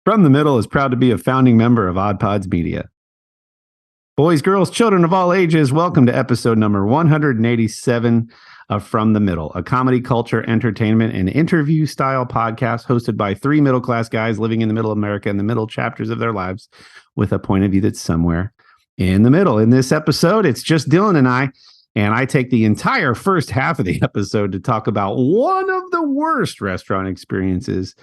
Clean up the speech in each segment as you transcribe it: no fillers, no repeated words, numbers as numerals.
From the Middle is proud to be a founding member of Odd Pods Media. Boys, girls, children of all ages, welcome to episode number 187 of From the Middle, a comedy, culture, entertainment, and interview-style podcast hosted by three middle-class guys living in the middle of America in the middle chapters of their lives with a point of view that's somewhere in the middle. In this episode, it's just Dillon and I take the entire first half of the episode to talk about one of the worst restaurant experiences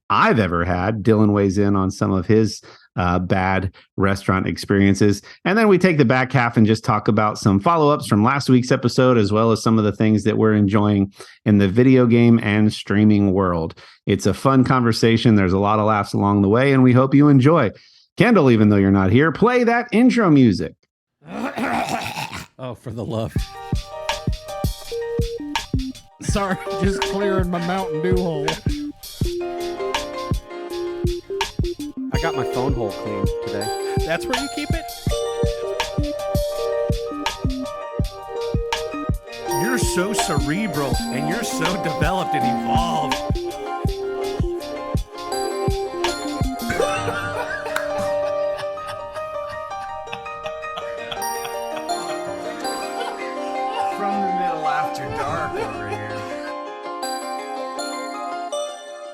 I've ever had. Dillon weighs in on some of his bad restaurant experiences. And then we take the back half and just talk about some follow-ups from last week's episode, as well as some of the things that we're enjoying in the video game and streaming world. It's a fun conversation. There's a lot of laughs along the way, and we hope you enjoy. Kendall, even though you're not here, play that intro music. Oh, for the love. Sorry, just clearing my Mountain Dew hole. I got my phone hole cleaned today. That's where you keep it? You're so cerebral and you're so developed and evolved. From the Middle after dark over here.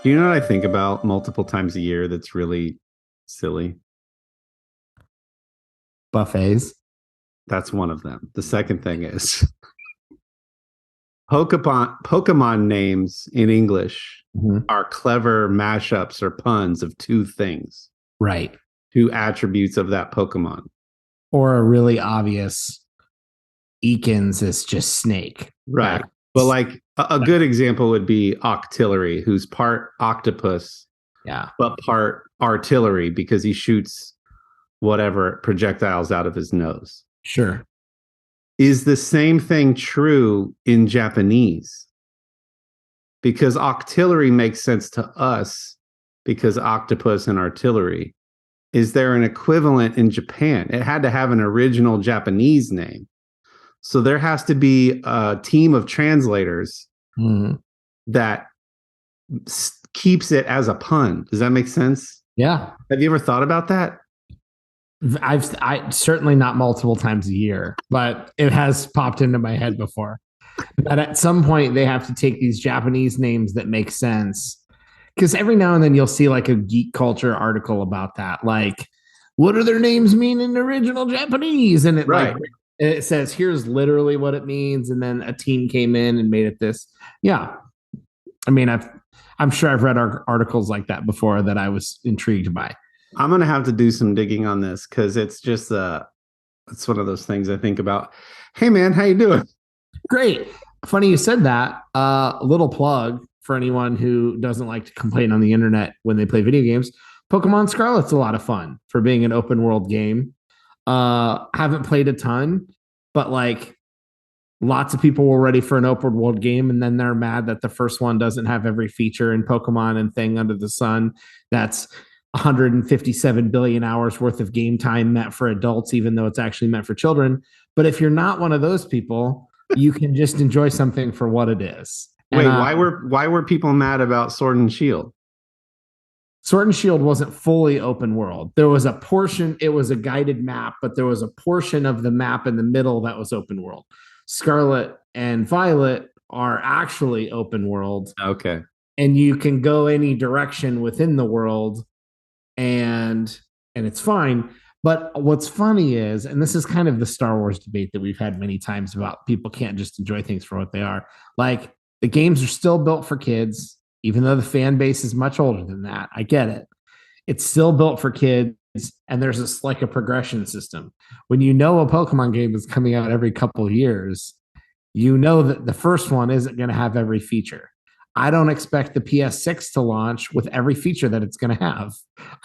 Do you know what I think about multiple times a year that's really silly? Buffets. That's one of them. The second thing is Pokemon names in English are clever mashups or puns of two things. Right. Two attributes of that Pokemon. Or a really obvious Eakins is just snake. Right. But like a good example would be Octillery, who's part octopus, but part artillery because he shoots whatever projectiles out of his nose. Sure. Is the same thing true in Japanese? Because octillery makes sense to us because octopus and artillery. Is there an equivalent in Japan? It had to have an original Japanese name. So there has to be a team of translators that keeps it as a pun. Does that make sense? Yeah. Have you ever thought about that? I certainly not multiple times a year, but it has popped into my head before. But at some point, they have to take these Japanese names that make sense. Because every now and then you'll see like a geek culture article about that. Like, what do their names mean in original Japanese? And it says, here's literally what it means. And then a team came in and made it this. Yeah. I mean, I'm sure I've read articles like that before that I was intrigued by. I'm going to have to do some digging on this because it's just it's one of those things I think about. Hey, man, how you doing? Great. Funny you said that. A little plug for anyone who doesn't like to complain on the internet when they play video games. Pokemon Scarlet's a lot of fun for being an open world game. Haven't played a ton, but like lots of people were ready for an open world game, and then they're mad that the first one doesn't have every feature in Pokemon and thing under the sun. That's 157 billion hours worth of game time meant for adults, even though it's actually meant for children. But if you're not one of those people, you can just enjoy something for what it is. Wait, why were people mad about Sword and Shield? Sword and Shield wasn't fully open world. There was a portion, it was a guided map, but there was a portion of the map in the middle that was open world. Scarlet and Violet are actually open world. Okay. And you can go any direction within the world and it's fine. But what's funny is, and this is kind of the Star Wars debate that we've had many times about people can't just enjoy things for what they are. Like the games are still built for kids. Even though the fan base is much older than that, I get it. It's still built for kids, and there's like a progression system. When you know a Pokemon game is coming out every couple of years, you know that the first one isn't going to have every feature. I don't expect the PS6 to launch with every feature that it's going to have.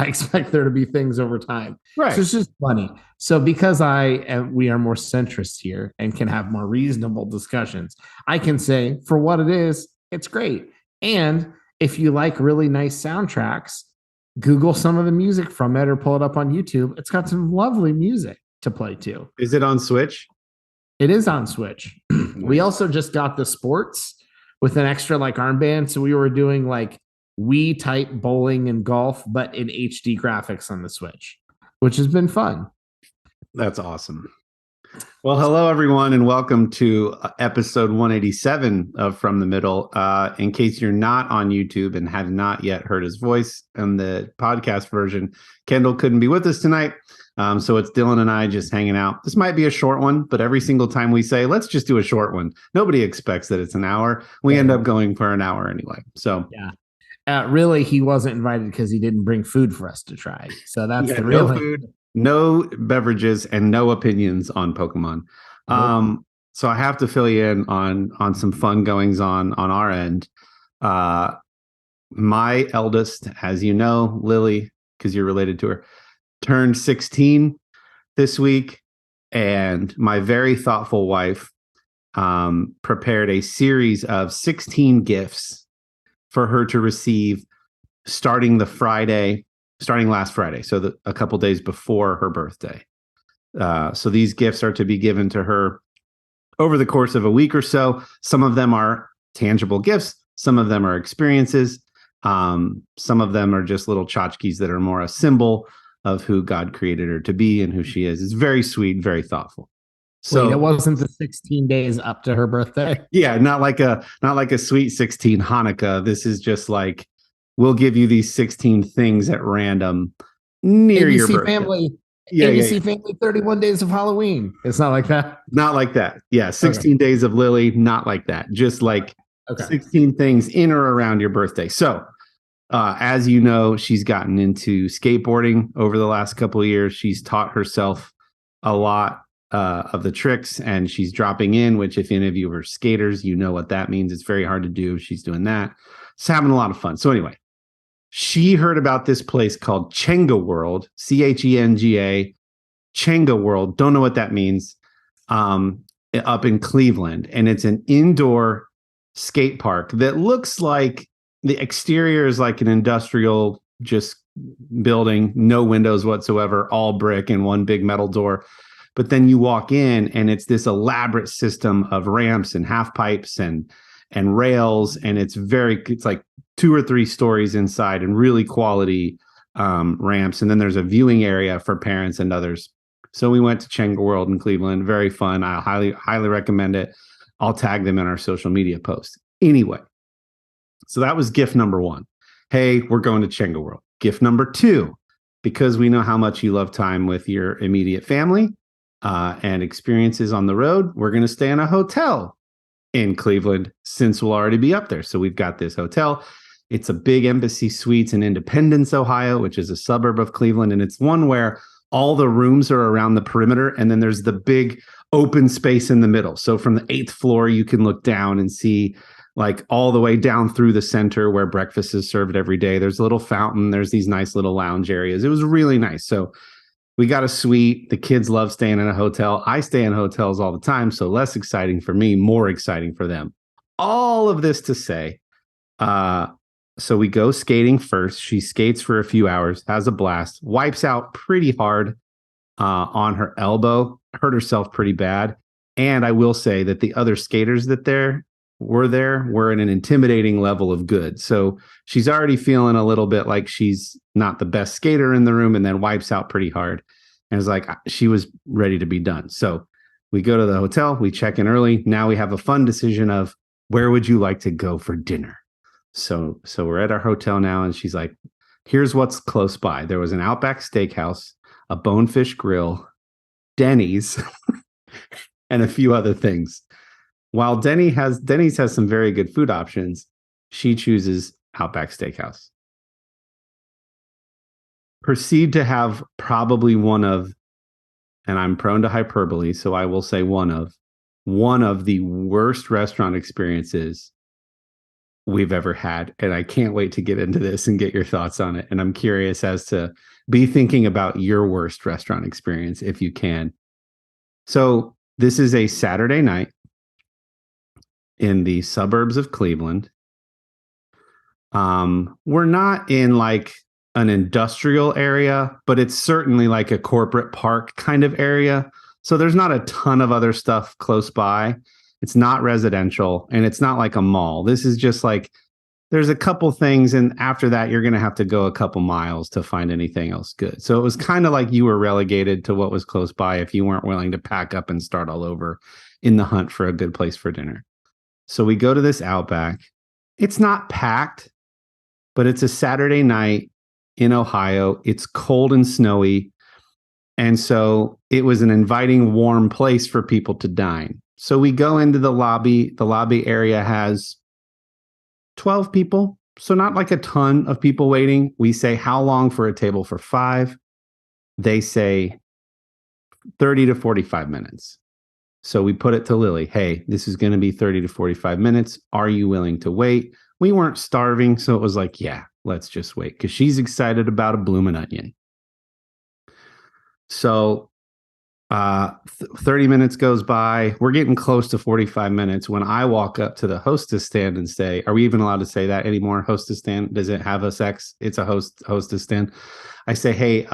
I expect there to be things over time. Right. So it's just funny. So because we are more centrist here and can have more reasonable discussions, I can say for what it is, it's great. And if you like really nice soundtracks, Google some of the music from it or pull it up on YouTube. It's got some lovely music to play to. Is it on Switch? It is on Switch. We also just got the sports with an extra like armband. So we were doing like Wii type bowling and golf, but in HD graphics on the Switch, which has been fun. That's awesome. Well, hello, everyone, and welcome to episode 187 of From the Middle. In case you're not on YouTube and have not yet heard his voice in the podcast version, Kendall couldn't be with us tonight. So it's Dillon and I just hanging out. This might be a short one, but every single time we say, let's just do a short one, nobody expects that it's an hour. We end up going for an hour anyway. So yeah. Really, he wasn't invited because he didn't bring food for us to try. So that's the real food. No beverages and no opinions on Pokemon. So I have to fill you in on some fun goings on our end. My eldest, as you know, Lily, because you're related to her, turned 16 this week, and my very thoughtful wife prepared a series of 16 gifts for her to receive starting last Friday, so a couple days before her birthday. So these gifts are to be given to her over the course of a week or so. Some of them are tangible gifts. Some of them are experiences. Some of them are just little tchotchkes that are more a symbol of who God created her to be and who she is. It's very sweet, very thoughtful. So it wasn't the 16 days up to her birthday. Yeah, not like a sweet 16 Hanukkah. This is just like, we'll give you these 16 things at random near your birthday. Family. ABC Family 31 Days of Halloween. It's not like that. Not like that. Yeah, 16 Days of Lily, not like that. Just like 16 things in or around your birthday. So, as you know, she's gotten into skateboarding over the last couple of years. She's taught herself a lot of the tricks, and she's dropping in, which if any of you are skaters, you know what that means. It's very hard to do. She's doing that. It's having a lot of fun. So anyway, she heard about this place called Chenga World, Chenga, Chenga World. Don't know what that means. Up in Cleveland. And it's an indoor skate park that looks like the exterior is like an industrial just building, no windows whatsoever, all brick and one big metal door. But then you walk in and it's this elaborate system of ramps and half pipes and rails. And it's like 2 or 3 stories inside and really quality ramps. And then there's a viewing area for parents and others. So we went to Chenga World in Cleveland. Very fun. I highly recommend it. I'll tag them in our social media post. Anyway, so that was gift number 1. Hey, we're going to Chenga World. Gift number 2, because we know how much you love time with your immediate family and experiences on the road, we're going to stay in a hotel in Cleveland since we'll already be up there. So we've got this hotel. It's a big Embassy Suites in Independence, Ohio, which is a suburb of Cleveland. And it's one where all the rooms are around the perimeter. And then there's the big open space in the middle. So from the 8th floor, you can look down and see like all the way down through the center where breakfast is served every day. There's a little fountain. There's these nice little lounge areas. It was really nice. So we got a suite. The kids love staying in a hotel. I stay in hotels all the time. So less exciting for me, more exciting for them. All of this to say, so we go skating first. She skates for a few hours, has a blast, wipes out pretty hard on her elbow, hurt herself pretty bad. And I will say that the other skaters that were in an intimidating level of good. So she's already feeling a little bit like she's not the best skater in the room, and then wipes out pretty hard. And it's like she was ready to be done. So we go to the hotel, we check in early. Now we have a fun decision of where would you like to go for dinner? So we're at our hotel now, and she's like, here's what's close by. There was an Outback Steakhouse, a Bonefish Grill, Denny's, and a few other things. While Denny's has some very good food options, she chooses Outback Steakhouse. Proceed to have probably one of, and I'm prone to hyperbole, so I will say one of the worst restaurant experiences we've ever had. And I can't wait to get into this and get your thoughts on it. And I'm curious as to be thinking about your worst restaurant experience if you can. So this is a Saturday night in the suburbs of Cleveland. We're not in like an industrial area, but it's certainly like a corporate park kind of area. So there's not a ton of other stuff close by. It's not residential, and it's not like a mall. This is just like there's a couple things, and after that, you're going to have to go a couple miles to find anything else good. So it was kind of like you were relegated to what was close by if you weren't willing to pack up and start all over in the hunt for a good place for dinner. So we go to this Outback. It's not packed, but it's a Saturday night in Ohio. It's cold and snowy. And so it was an inviting, warm place for people to dine. So we go into the lobby. The lobby area has 12 people. So not like a ton of people waiting. We say, how long for a table for 5? They say 30 to 45 minutes. So we put it to Lily. Hey, this is going to be 30 to 45 minutes. Are you willing to wait? We weren't starving. So it was like, yeah, let's just wait. Because she's excited about a bloomin' onion. So 30 minutes goes by. We're getting close to 45 minutes when I walk up to the hostess stand and say, are we even allowed to say that anymore? Hostess stand? Does it have a sex? It's a hostess stand. I say, hey,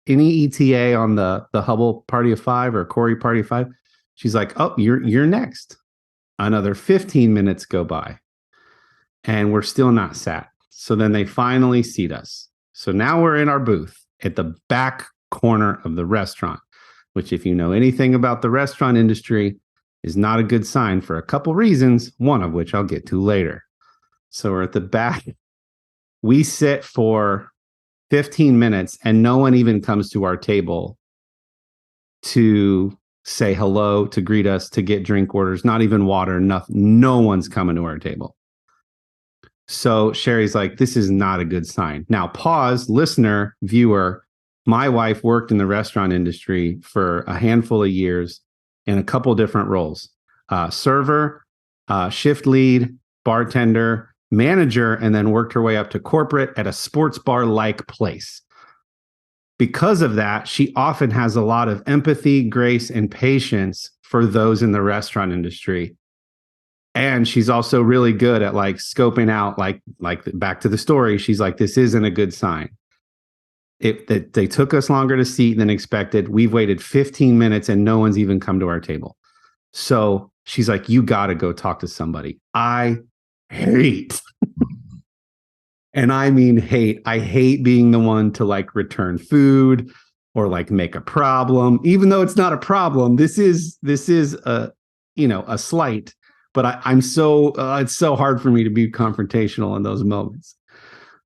any ETA on the Hubble party of 5 or Kory party of 5? She's like, oh, you're next. Another 15 minutes go by and we're still not sat. So then they finally seat us. So now we're in our booth at the back corner of the restaurant, which, if you know anything about the restaurant industry, is not a good sign for a couple reasons, one of which I'll get to later. So we're at the back. We sit for 15 minutes and no one even comes to our table to say hello, to greet us, to get drink orders, not even water, nothing. No one's coming to our table. So Sherry's like, this is not a good sign. Now, pause, listener, viewer. My wife worked in the restaurant industry for a handful of years in a couple different roles. Server, shift lead, bartender, manager, and then worked her way up to corporate at a sports bar-like place. Because of that, she often has a lot of empathy, grace, and patience for those in the restaurant industry. And she's also really good at like scoping out, like back to the story. She's like, this isn't a good sign. They took us longer to seat than expected. We've waited 15 minutes and no one's even come to our table. So she's like, you got to go talk to somebody. I hate, and I mean hate. I hate being the one to like return food or like make a problem, even though it's not a problem. This is a slight, but I'm so it's so hard for me to be confrontational in those moments.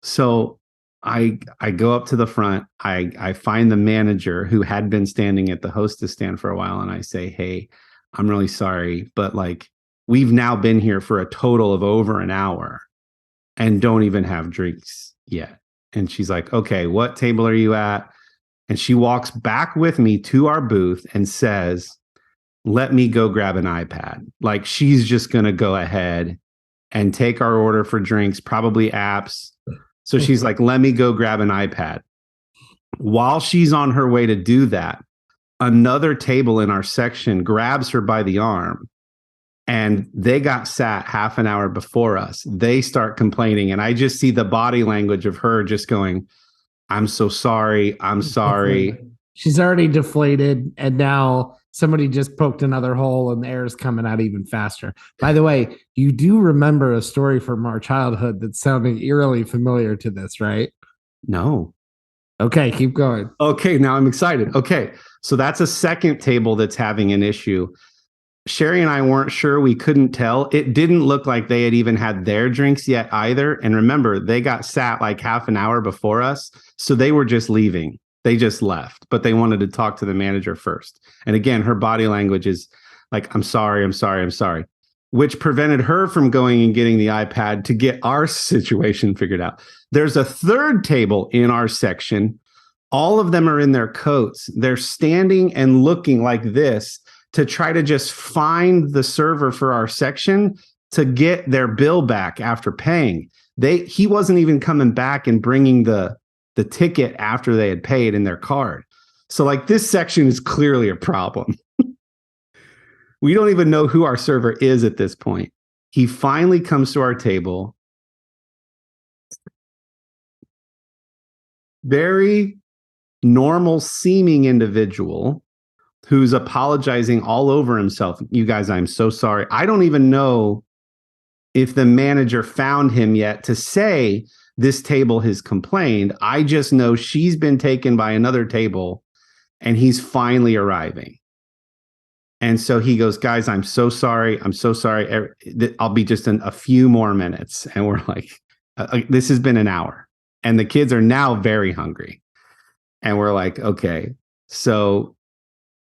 So I go up to the front. I find the manager who had been standing at the hostess stand for a while, and I say, hey, I'm really sorry, but like we've now been here for a total of over an hour and don't even have drinks yet. And she's like, okay, what table are you at? And she walks back with me to our booth and says, let me go grab an iPad. Like she's just going to go ahead and take our order for drinks, probably apps. So she's like, let me go grab an iPad. While she's on her way to do that, another table in our section grabs her by the arm, and they got sat half an hour before us. They start complaining, and I just see the body language of her just going, I'm so sorry. I'm sorry. She's already deflated, and now somebody just poked another hole and the air is coming out even faster. By the way, you do remember a story from our childhood that's sounding eerily familiar to this, right? No. Okay, keep going. Okay, now I'm excited. Okay, so that's a second table that's having an issue. Sherry and I weren't sure. We couldn't tell. It didn't look like they had even had their drinks yet either. And remember, they got sat like half an hour before us. So they were just leaving. They just left, but they wanted to talk to the manager first. And again, her body language is like, I'm sorry, which prevented her from going and getting the iPad to get our situation figured out. There's a third table in our section. All of them are in their coats. They're standing and looking like this to try to just find the server for our section to get their bill back after paying. He wasn't even coming back and bringing the ticket after they had paid in their card. So like this section is clearly a problem. We don't even know who our server is at this point. He finally comes to our table. Very normal seeming individual who's apologizing all over himself. You guys, I'm so sorry. I don't even know if the manager found him yet to say this table has complained. I just know she's been taken by another table and he's finally arriving. And so he goes, guys, I'm so sorry. I'm so sorry. I'll be just in a few more minutes. And we're like, this has been an hour. And the kids are now very hungry. And we're like, okay. So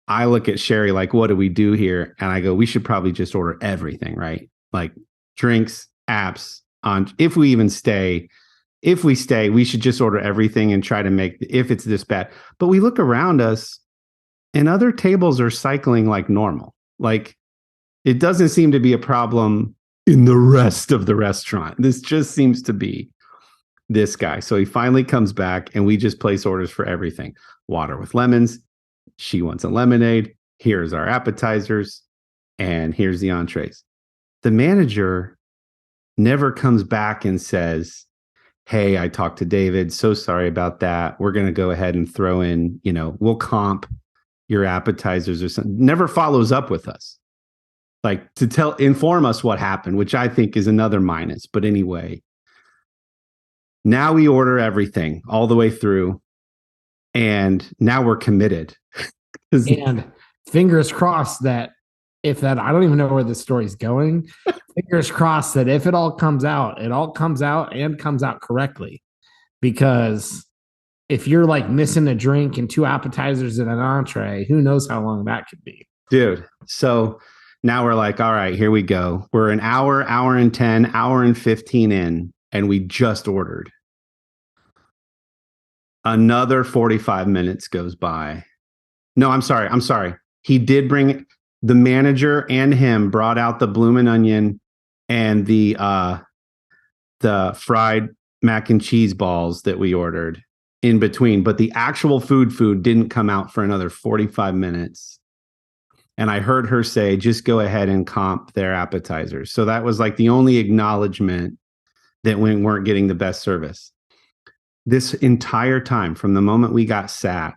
I look at Sherry like, what do we do here? And I go, we should probably just order everything, right? Like drinks, apps, on if we even stay. If we stay, we should just order everything and try to make, if it's this bad. But we look around us and other tables are cycling like normal. Like it doesn't seem to be a problem in the rest of the restaurant. This just seems to be this guy. So he finally comes back and we just place orders for everything. Water with lemons. She wants a lemonade. Here's our appetizers. And here's the entrees. The manager never comes back and says, hey, I talked to David. So sorry about that. We're going to go ahead and throw in, we'll comp your appetizers or something. Never follows up with us. Like inform us what happened, which I think is another minus. But anyway, now we order everything all the way through. And now we're committed. And fingers crossed that I don't even know where this story's going. Fingers crossed that if it all comes out and comes out correctly. Because if you're like missing a drink and 2 appetizers and an entree, who knows how long that could be. Dude. So now we're like, all right, here we go. We're an hour and 10, hour and 15 in, and we just ordered. Another 45 minutes goes by. No, I'm sorry. He did bring the manager and him brought out the bloomin' onion and the fried mac and cheese balls that we ordered in between. But the actual food didn't come out for another 45 minutes. And I heard her say, just go ahead and comp their appetizers. So that was like the only acknowledgement that we weren't getting the best service. This entire time, from the moment we got sat,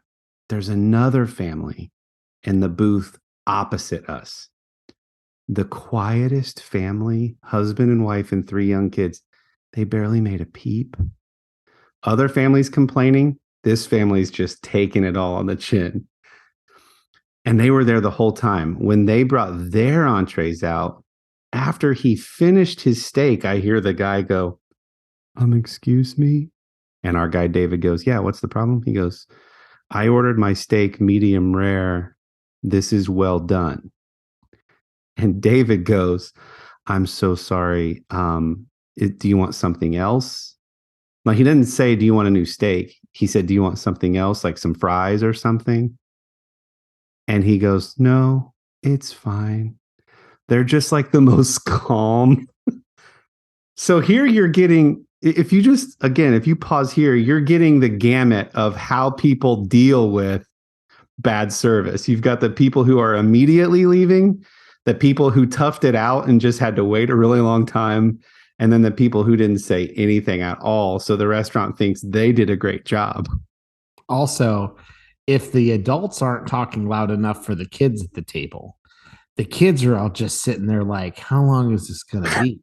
there's another family in the booth opposite us. The quietest family, husband and wife and 3 young kids. They barely made a peep. Other families complaining. This family's just taking it all on the chin. And they were there the whole time. When they brought their entrees out, after he finished his steak, I hear the guy go, excuse me? And our guy, David, goes, yeah, what's the problem? He goes, I ordered my steak medium rare. This is well done. And David goes, I'm so sorry. Do you want something else? Like, he didn't say, do you want a new steak? He said, do you want something else, like some fries or something? And he goes, no, it's fine. They're just like the most calm. So here you're getting, if you pause here, you're getting the gamut of how people deal with bad service. You've got the people who are immediately leaving, the people who toughed it out and just had to wait a really long time, and then the people who didn't say anything at all. So the restaurant thinks they did a great job. Also, if the adults aren't talking loud enough for the kids at the table, the kids are all just sitting there like, how long is this going to be?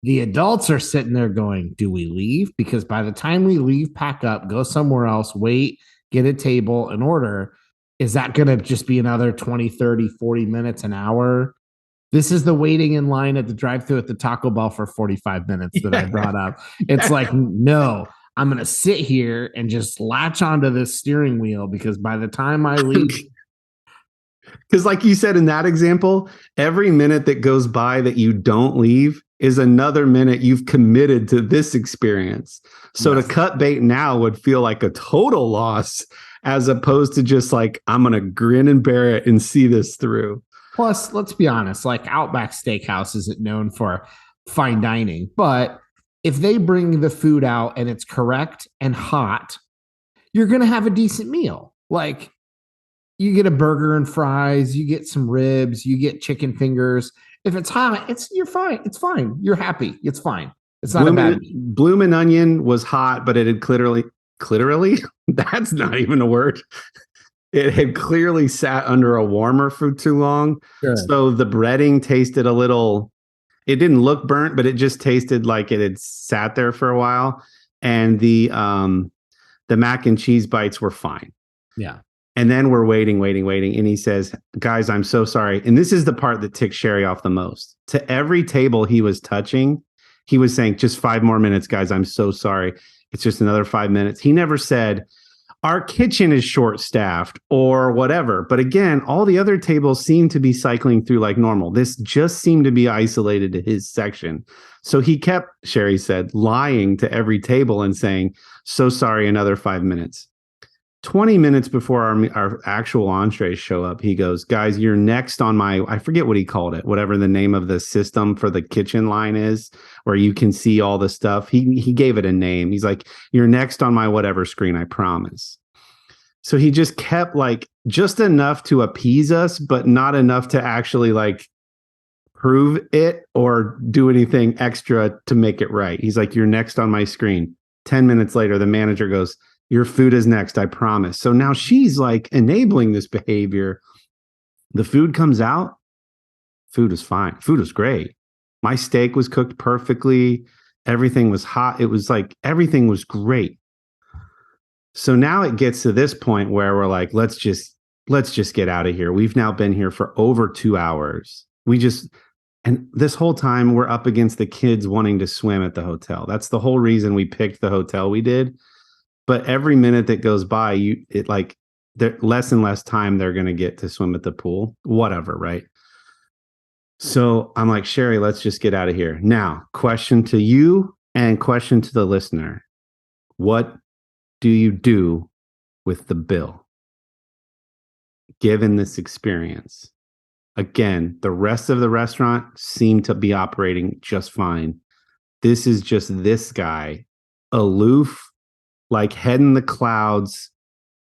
The adults are sitting there going, do we leave? Because by the time we leave, pack up, go somewhere else, wait, get a table and order. Is that going to just be another 20, 30, 40 minutes, an hour? This is the waiting in line at the drive-thru at the Taco Bell for 45 minutes that I brought up. It's like, no, I'm going to sit here and just latch onto this steering wheel because by the time I leave. Because like you said in that example, every minute that goes by that you don't leave is another minute you've committed to this experience. So yes. To cut bait now would feel like a total loss as opposed to just like, I'm going to grin and bear it and see this through. Plus, let's be honest, like Outback Steakhouse isn't known for fine dining, but if they bring the food out and it's correct and hot, you're going to have a decent meal. Like, you get a burger and fries, you get some ribs, you get chicken fingers. If it's hot, you're fine. It's fine. You're happy. It's fine. It's not a bad meal. Bloomin' onion was hot, but it had clearly, that's not even a word. It had clearly sat under a warmer for too long. Sure. So the breading tasted a little, It didn't look burnt, but it just tasted like it had sat there for a while. And the mac and cheese bites were fine. Yeah. And then we're waiting. And he says, guys, I'm so sorry. And this is the part that ticked Sherry off the most. To every table he was touching, he was saying, just 5 more minutes, guys. I'm so sorry. It's just another 5 minutes. He never said, our kitchen is short staffed or whatever. But again, all the other tables seem to be cycling through like normal. This just seemed to be isolated to his section. So he kept, Sherry said, lying to every table and saying, so sorry, another 5 minutes. 20 minutes before our actual entrees show up, he goes, guys, you're next on my, I forget what he called it, whatever the name of the system for the kitchen line is, where you can see all the stuff. He gave it a name. He's like, you're next on my whatever screen, I promise. So he just kept like just enough to appease us, but not enough to actually like prove it or do anything extra to make it right. He's like, you're next on my screen. 10 minutes later, the manager goes, your food is next, I promise. So now she's like enabling this behavior. The food comes out. Food is fine. Food is great. My steak was cooked perfectly. Everything was hot. It was like everything was great. So now it gets to this point where we're like, let's just get out of here. We've now been here for over 2 hours. And this whole time we're up against the kids wanting to swim at the hotel. That's the whole reason we picked the hotel we did. But every minute that goes by, less and less time they're going to get to swim at the pool, whatever, right? So I'm like, Sherry, let's just get out of here. Now, question to you and question to the listener. What do you do with the bill, given this experience? Again, the rest of the restaurant seemed to be operating just fine. This is just this guy, aloof, like head in the clouds.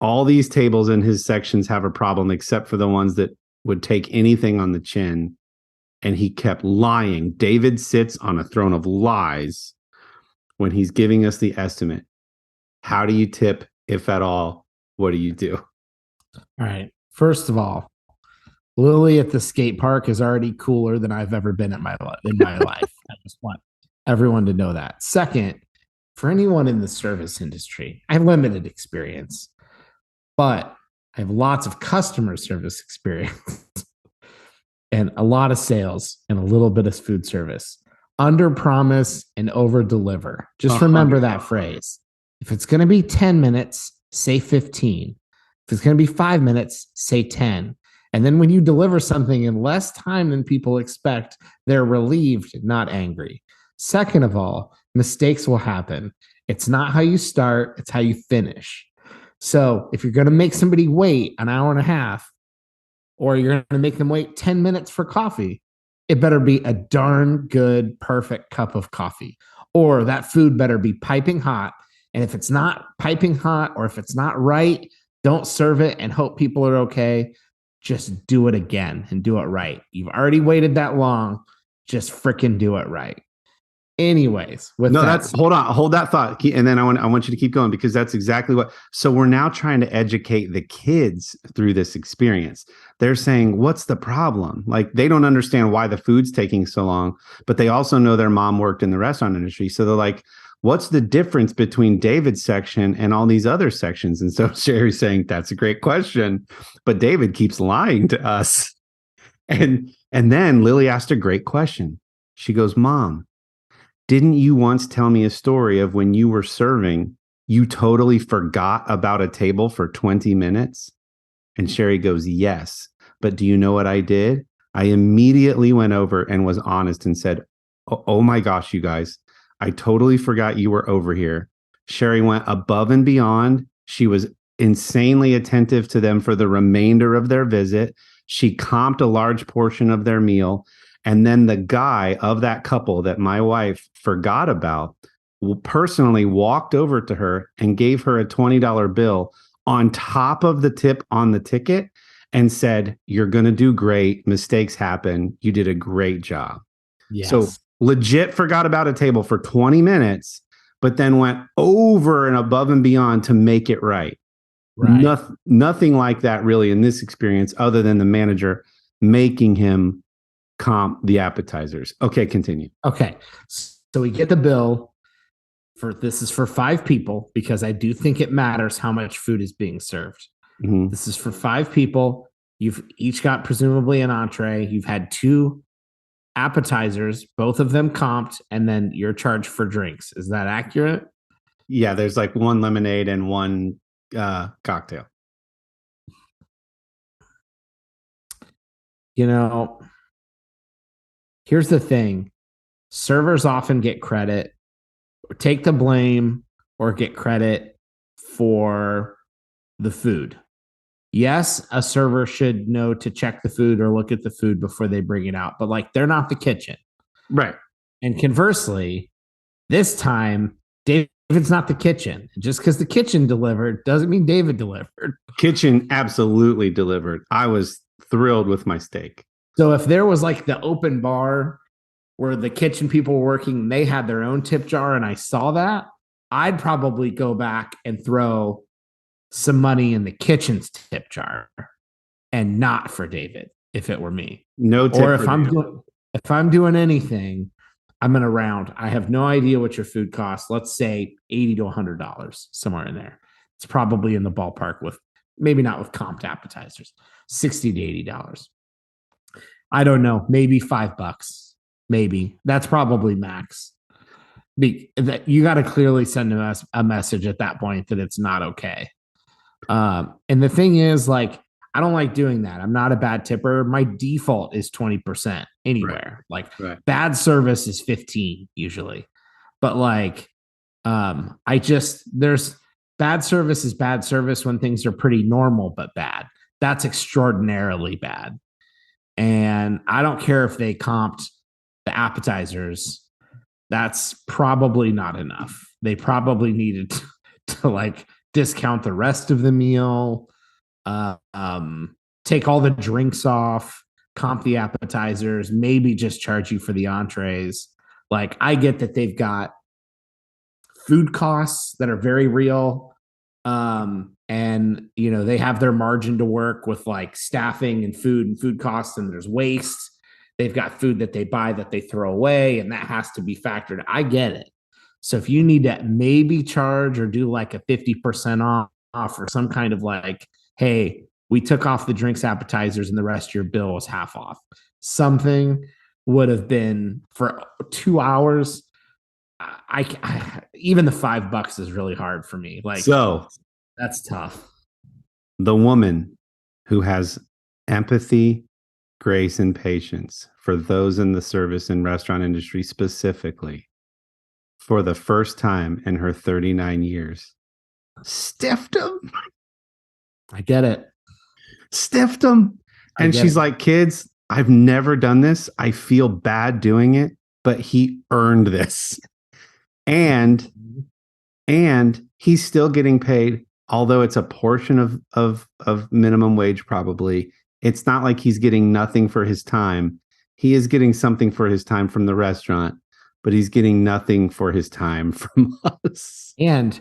All these tables in his sections have a problem except for the ones that would take anything on the chin. And he kept lying. David sits on a throne of lies when he's giving us the estimate. How do you tip, if at all? What do you do? All right. First of all, Lily at the skate park is already cooler than I've ever been in my life. I just want everyone to know that. Second, for anyone in the service industry, I have limited experience, but I have lots of customer service experience and a lot of sales and a little bit of food service. Under promise and over deliver. Just remember that phrase. If it's going to be 10 minutes, say 15. If it's going to be 5 minutes, say 10. And then when you deliver something in less time than people expect, they're relieved, not angry. Second of all, mistakes will happen. It's not how you start, it's how you finish. So if you're going to make somebody wait an hour and a half, or you're going to make them wait 10 minutes for coffee, it better be a darn good, perfect cup of coffee. Or that food better be piping hot. And if it's not piping hot, or if it's not right, don't serve it and hope people are okay. Just do it again and do it right. You've already waited that long. Just freaking do it right. Anyways, hold that thought. And then I want you to keep going, because that's exactly what. So we're now trying to educate the kids through this experience. They're saying, what's the problem? Like, they don't understand why the food's taking so long, but they also know their mom worked in the restaurant industry. So they're like, what's the difference between David's section and all these other sections? And so Sherry's saying, that's a great question, but David keeps lying to us. And then Lily asked a great question. She goes, Mom, didn't you once tell me a story of when you were serving, you totally forgot about a table for 20 minutes? And Sherry goes, yes. But do you know what I did? I immediately went over and was honest and said, oh my gosh, you guys, I totally forgot you were over here. Sherry went above and beyond. She was insanely attentive to them for the remainder of their visit. She comped a large portion of their meal. And then the guy of that couple that my wife forgot about personally walked over to her and gave her a $20 bill on top of the tip on the ticket and said, you're going to do great. Mistakes happen. You did a great job. Yes. So legit forgot about a table for 20 minutes, but then went over and above and beyond to make it right. Nothing like that really in this experience, other than the manager making him comp the appetizers. Okay, continue. Okay. So we get the bill this is for 5 people because I do think it matters how much food is being served. Mhm. This is for 5 people. You've each got presumably an entree. You've had 2 appetizers, both of them comped, and then you're charged for drinks. Is that accurate? Yeah, there's like 1 lemonade and 1 cocktail. You know, here's the thing. Servers often get credit, or take the blame, or get credit for the food. Yes, a server should know to check the food or look at the food before they bring it out, but like they're not the kitchen. Right. And conversely, this time, David's not the kitchen. Just because the kitchen delivered doesn't mean David delivered. Kitchen absolutely delivered. I was thrilled with my steak. So if there was like the open bar where the kitchen people were working, they had their own tip jar, and I saw that, I'd probably go back and throw some money in the kitchen's tip jar and not for David if it were me. No tip. Or if I'm doing anything, I'm going to round. I have no idea what your food costs. Let's say $80 to $100, somewhere in there. It's probably in the ballpark with maybe not with comped appetizers, $60 to $80. I don't know, maybe $5. Maybe that's probably max. You got to clearly send us a message at that point that it's not okay. And the thing is, like, I don't like doing that. I'm not a bad tipper. My default is 20% anywhere. Right. Like bad service is 15 usually. But like, there's bad service is bad service when things are pretty normal, but bad. That's extraordinarily bad. And I don't care if they comped the appetizers. That's probably not enough. They probably needed to like discount the rest of the meal, take all the drinks off, comp the appetizers, maybe just charge you for the entrees. Like, I get that they've got food costs that are very real. And you know, they have their margin to work with, like staffing and food costs, and there's waste. They've got food that they buy that they throw away, and that has to be factored. I get it. So if you need to maybe charge or do like a 50% off or some kind of like, hey, we took off the drinks, appetizers, and the rest of your bill was half off. Something would have been for 2 hours. I even the $5 is really hard for me. Like, so that's tough. The woman who has empathy, grace, and patience for those in the service and restaurant industry specifically, for the first time in her 39 years, stiffed him. I get it. Stiffed him. And she's like, kids, I've never done this. I feel bad doing it, but he earned this. And he's still getting paid, although it's a portion of minimum wage probably. It's not like he's getting nothing for his time. He is getting something for his time from the restaurant, but he's getting nothing for his time from us. And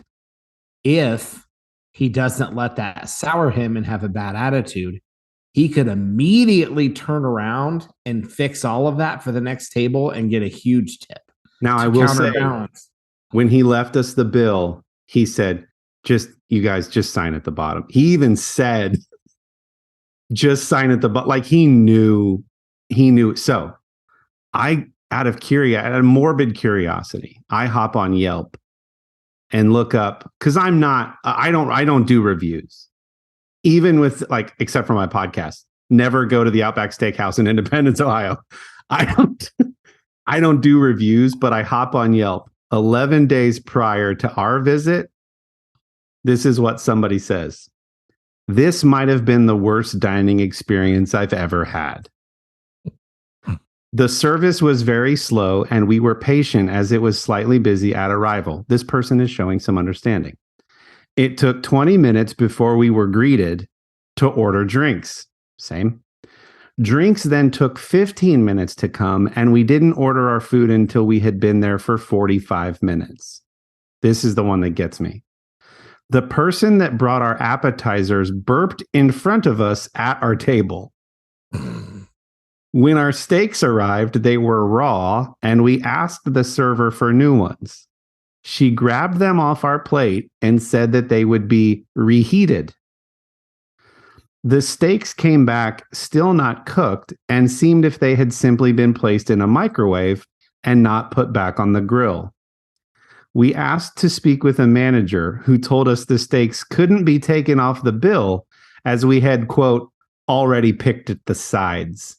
if he doesn't let that sour him and have a bad attitude, he could immediately turn around and fix all of that for the next table and get a huge tip. Now, I will say, when he left us the bill, he said, you guys just sign at the bottom. He even said, just sign at the bottom. Like he knew. So out of morbid curiosity, I hop on Yelp and look up, because I don't do reviews. Even with, like, except for my podcast, never go to the Outback Steakhouse in Independence, Ohio. I don't do reviews, but I hop on Yelp 11 days prior to our visit. This is what somebody says. This might have been the worst dining experience I've ever had. The service was very slow, and we were patient as it was slightly busy at arrival. This person is showing some understanding. It took 20 minutes before we were greeted to order drinks. Same. Drinks then took 15 minutes to come, and we didn't order our food until we had been there for 45 minutes. This is the one that gets me. The person that brought our appetizers burped in front of us at our table. When our steaks arrived, they were raw, and we asked the server for new ones. She grabbed them off our plate and said that they would be reheated. The steaks came back still not cooked and seemed if they had simply been placed in a microwave and not put back on the grill. We asked to speak with a manager who told us the steaks couldn't be taken off the bill as we had, quote, already picked at the sides.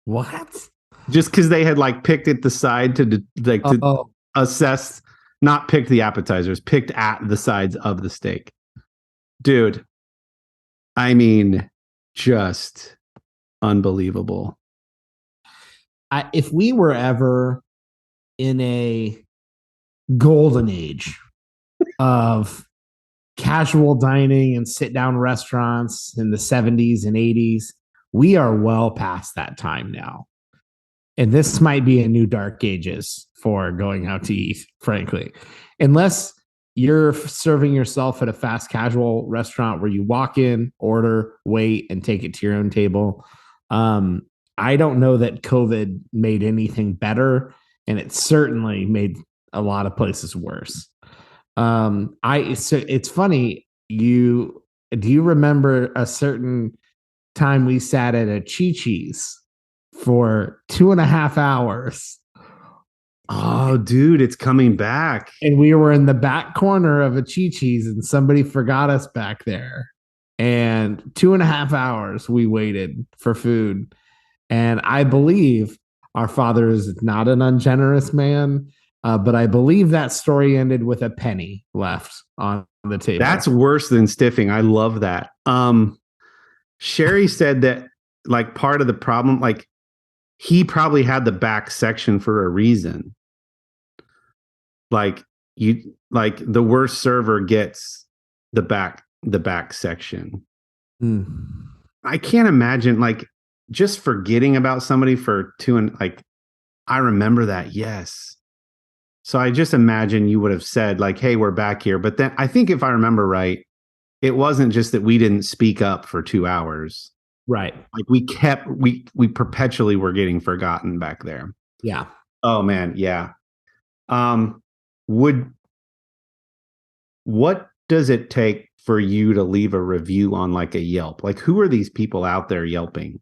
What? Just because they had like picked at the side to assess, not picked the appetizers, picked at the sides of the steak. Dude, I mean, just unbelievable. If we were ever in a golden age of casual dining and sit down restaurants in the 70s and 80s, we are well past that time now. And this might be a new dark ages for going out to eat, frankly. Unless you're serving yourself at a fast casual restaurant where you walk in, order, wait, and take it to your own table. I don't know that COVID made anything better, and it certainly made a lot of places worse. So it's funny. Do you remember a certain time we sat at a Chi-Chi's for 2.5 hours? Oh, dude, it's coming back. And we were in the back corner of a Chi-Chi's and somebody forgot us back there. And 2.5 hours we waited for food. And I believe our father is not an ungenerous man, but I believe that story ended with a penny left on the table. That's worse than stiffing. I love that. Sherry said that like part of the problem, like he probably had the back section for a reason. Like the worst server gets the back section. I can't imagine like just forgetting about somebody for I remember that. Yes. So I just imagine you would have said like, hey, we're back here. But then I think if I remember right, it wasn't just that we didn't speak up for 2 hours. Right. Like we perpetually were getting forgotten back there. Yeah. Oh man. Yeah. What does it take for you to leave a review on like a Yelp? Like who are these people out there Yelping?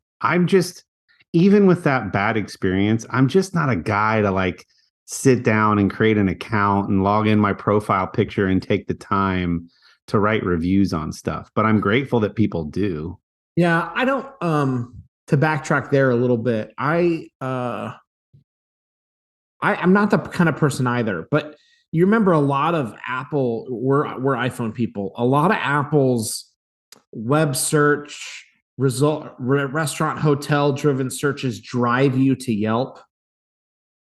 Even with that bad experience, I'm just not a guy to like sit down and create an account and log in my profile picture and take the time to write reviews on stuff. But I'm grateful that people do. Yeah, I don't to backtrack there a little bit. I'm not the kind of person either, but you remember a lot of Apple, we're iPhone people, a lot of Apple's web search restaurant hotel driven searches drive you to Yelp.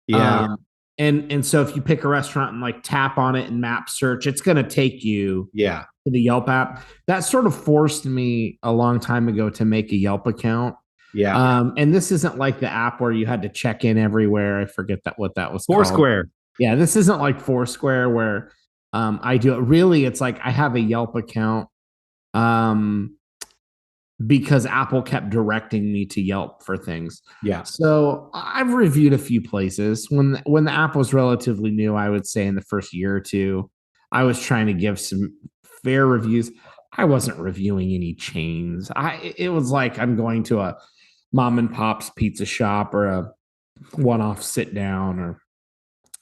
Yeah. And so if you pick a restaurant and like tap on it and map search, it's going to take you to the Yelp app. That sort of forced me a long time ago to make a Yelp account. Yeah. And this isn't like the app where you had to check in everywhere. I forget what that was Foursquare. called. Yeah, this isn't like Foursquare where I do it. Really, it's like I have a Yelp account because Apple kept directing me to Yelp for things. Yeah. So I've reviewed a few places. When the app was relatively new, I would say in the first year or two, I was trying to give some fair reviews. I wasn't reviewing any chains. It was like I'm going to a mom and pop's pizza shop or a one-off sit down or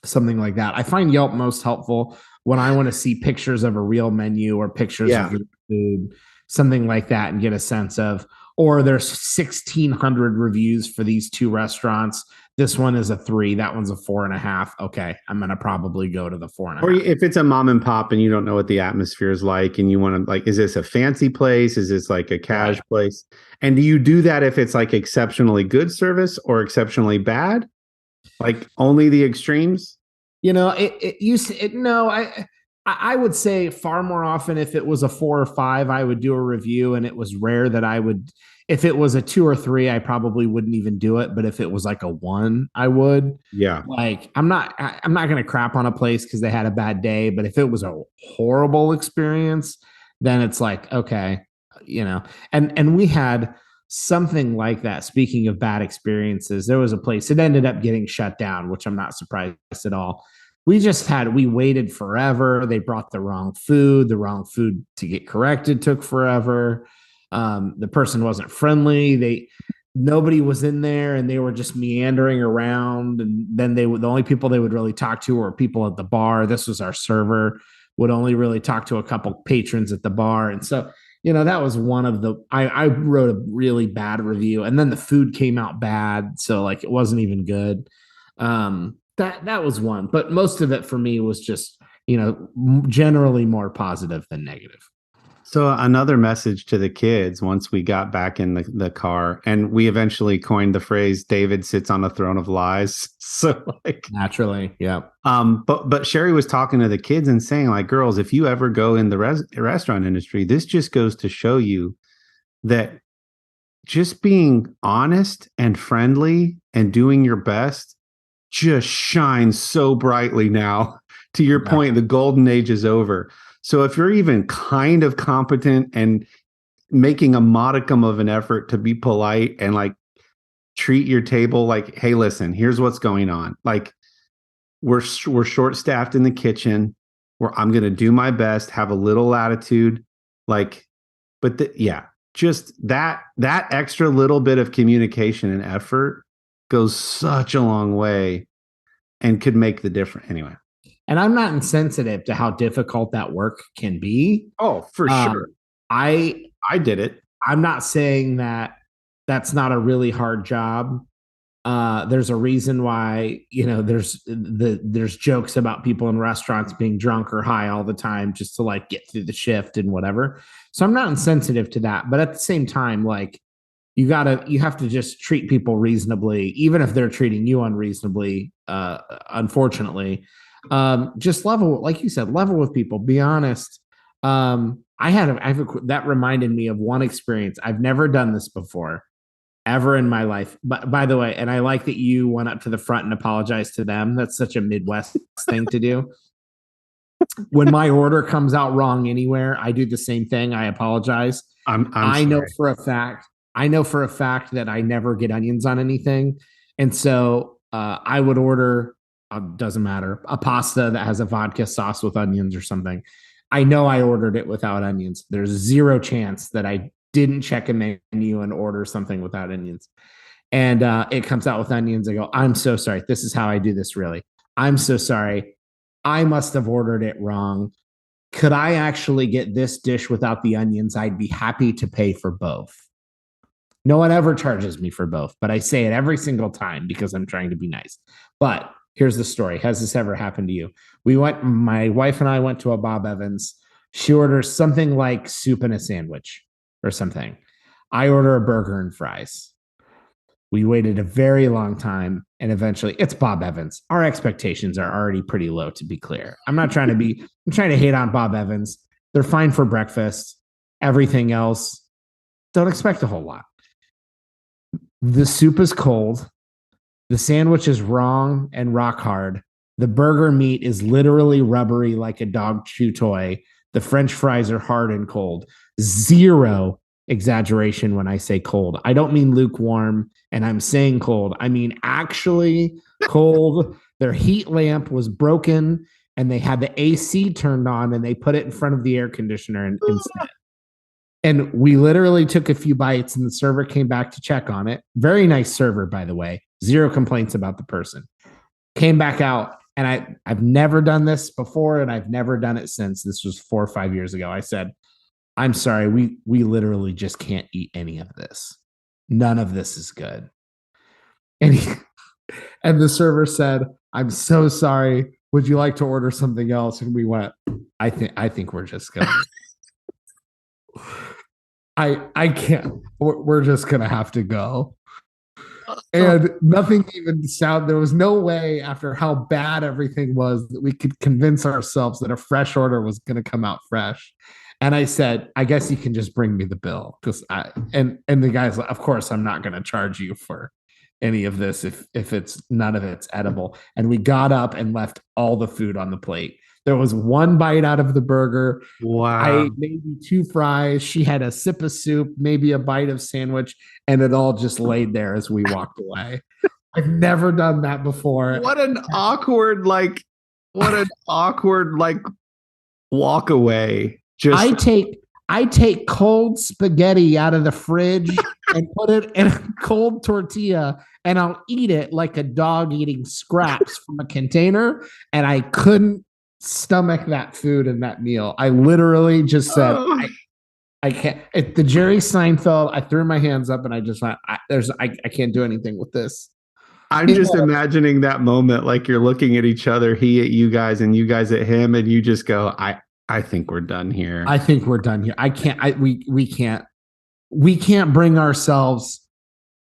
something like that. I find Yelp most helpful when I want to see pictures of a real menu or pictures of the food, something like that, and get a sense of, or there's 1,600 reviews for these two restaurants. This one is a 3. That one's a 4.5. Okay, I'm going to probably go to the 4.5. Or if it's a mom and pop and you don't know what the atmosphere is like and you want to like, is this a fancy place? Is this like a cash place? And do you do that if it's like exceptionally good service or exceptionally bad? Like only the extremes? You know, I would say far more often if it was a 4 or 5, I would do a review, and it was rare that I would. If it was a 2 or 3, I probably wouldn't even do it. But if it was like a 1, I would. Yeah. Like I'm not going to crap on a place because they had a bad day. But if it was a horrible experience, then it's like, okay, and we had something like that. Speaking of bad experiences, there was a place, it ended up getting shut down, which I'm not surprised at all. We waited forever. They brought the wrong food to get corrected took forever. The person wasn't friendly. Nobody was in there, and they were just meandering around. And then the only people they would really talk to were people at the bar. This was our server, would only really talk to a couple patrons at the bar. And so, that was one of I wrote a really bad review, and then the food came out bad. So like, it wasn't even good. That was one, but most of it for me was just, generally more positive than negative. So another message to the kids once we got back in the car, and we eventually coined the phrase "David sits on a throne of lies." So like naturally, yeah. But Sherry was talking to the kids and saying, like, girls, if you ever go in the restaurant industry, this just goes to show you that just being honest and friendly and doing your best just shines so brightly now. To your point, the golden age is over. So if you're even kind of competent and making a modicum of an effort to be polite and like treat your table like, hey, listen, here's what's going on. Like we're short-staffed in the kitchen, where I'm going to do my best, have a little latitude, like, but just that extra little bit of communication and effort goes such a long way and could make the difference anyway. And I'm not insensitive to how difficult that work can be. Oh, for sure. I did it. I'm not saying that that's not a really hard job. There's a reason why, there's jokes about people in restaurants being drunk or high all the time just to like get through the shift and whatever. So I'm not insensitive to that. But at the same time, like you have to just treat people reasonably, even if they're treating you unreasonably, unfortunately. Just level, like you said, level with people, be honest. That reminded me of one experience. I've never done this before ever in my life, but by the way, and I like that you went up to the front and apologized to them. That's such a Midwest thing to do. When my order comes out wrong anywhere, I do the same thing. I apologize. I know for a fact that I never get onions on anything. And so, I would order, doesn't matter, a pasta that has a vodka sauce with onions or something. I know I ordered it without onions. There's zero chance that I didn't check a menu and order something without onions. And it comes out with onions. I go, I'm so sorry. This is how I do this, really. I'm so sorry. I must have ordered it wrong. Could I actually get this dish without the onions? I'd be happy to pay for both. No one ever charges me for both, but I say it every single time because I'm trying to be nice. But here's the story. Has this ever happened to you? My wife and I went to a Bob Evans. She orders something like soup and a sandwich or something. I order a burger and fries. We waited a very long time, and eventually it's Bob Evans. Our expectations are already pretty low, to be clear. I'm trying to hate on Bob Evans. They're fine for breakfast. Everything else, don't expect a whole lot. The soup is cold. The sandwich is wrong and rock hard. The burger meat is literally rubbery like a dog chew toy. The French fries are hard and cold. Zero exaggeration when I say cold. I don't mean lukewarm, and I'm saying cold. I mean actually cold. Their heat lamp was broken, and they had the AC turned on, and they put it in front of the air conditioner instead. And we literally took a few bites, and the server came back to check on it. Very nice server, by the way. Zero complaints about the person. Came back out, and I've never done this before, and I've never done it since. This was 4 or 5 years ago. I said, I'm sorry, we literally just can't eat any of this. None of this is good. And the server said, I'm so sorry. Would you like to order something else? And we went, I think we're just going. I can't. We're just gonna have to go. And nothing even there was no way, after how bad everything was, that we could convince ourselves that a fresh order was going to come out fresh. And I said, I guess you can just bring me the bill, because and the guy's like, of course I'm not going to charge you for any of this if it's none of it's edible. And we got up and left all the food on the plate. There was one bite out of the burger. Wow. I ate maybe 2 fries. She had a sip of soup, maybe a bite of sandwich, and it all just laid there as we walked away. I've never done that before. What an awkward walk away. Just I take cold spaghetti out of the fridge and put it in a cold tortilla, and I'll eat it like a dog eating scraps from a container. And I couldn't stomach that food and that meal. I literally just said, I can't. At the Jerry Seinfeld, I threw my hands up and I just went, I can't do anything with this. I'm just imagining that moment, like you're looking at each other, he at you guys and you guys at him, and you just go, I think we're done here. I think we're done here. I can't. We can't bring ourselves.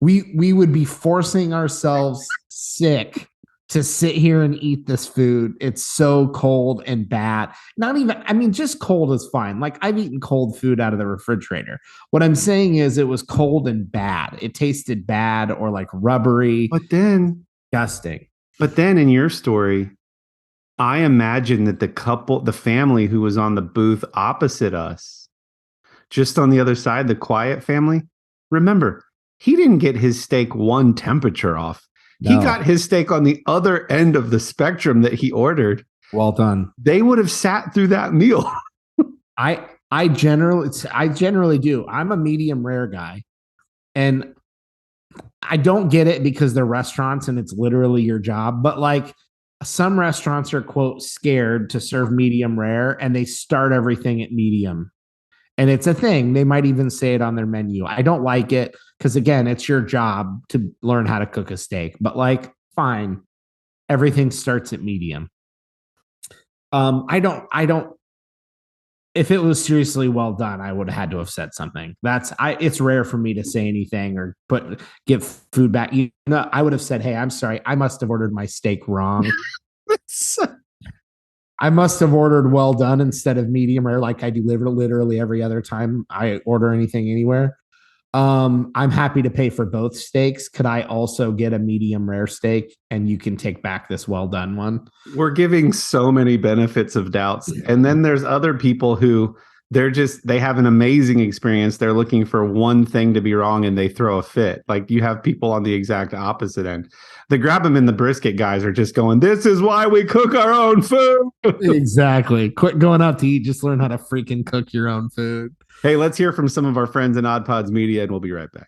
We would be forcing ourselves sick to sit here and eat this food. It's so cold and bad. Not even, I mean, just cold is fine. Like, I've eaten cold food out of the refrigerator. What I'm saying is it was cold and bad. It tasted bad or like rubbery. Disgusting. But then in your story, I imagine that the family who was on the booth opposite us, just on the other side, the quiet family, remember, he didn't get his steak one temperature off. No. He got his steak on the other end of the spectrum that he ordered. Well done. They would have sat through that meal. I generally do. I'm a medium rare guy, and I don't get it because they're restaurants and it's literally your job. But like, some restaurants are, quote, scared to serve medium rare, and they start everything at medium. And it's a thing. They might even say it on their menu. I don't like it because, again, it's your job to learn how to cook a steak. But like, fine, everything starts at medium. I don't. If it was seriously well done, I would have had to have said something. It's rare for me to say anything or give food back. I would have said, "Hey, I'm sorry. I must have ordered my steak wrong. I must have ordered well done instead of medium rare, like I do literally every other time I order anything anywhere." I'm happy to pay for both steaks. Could I also get a medium rare steak and you can take back this well done one? We're giving so many benefits of doubts. And then there's other people who they have an amazing experience. They're looking for one thing to be wrong and they throw a fit. Like, you have people on the exact opposite end. The grab them in the brisket guys are just going, this is why we cook our own food. Exactly. Quit going out to eat. Just learn how to freaking cook your own food. Hey, let's hear from some of our friends in Odd Pods Media, and we'll be right back.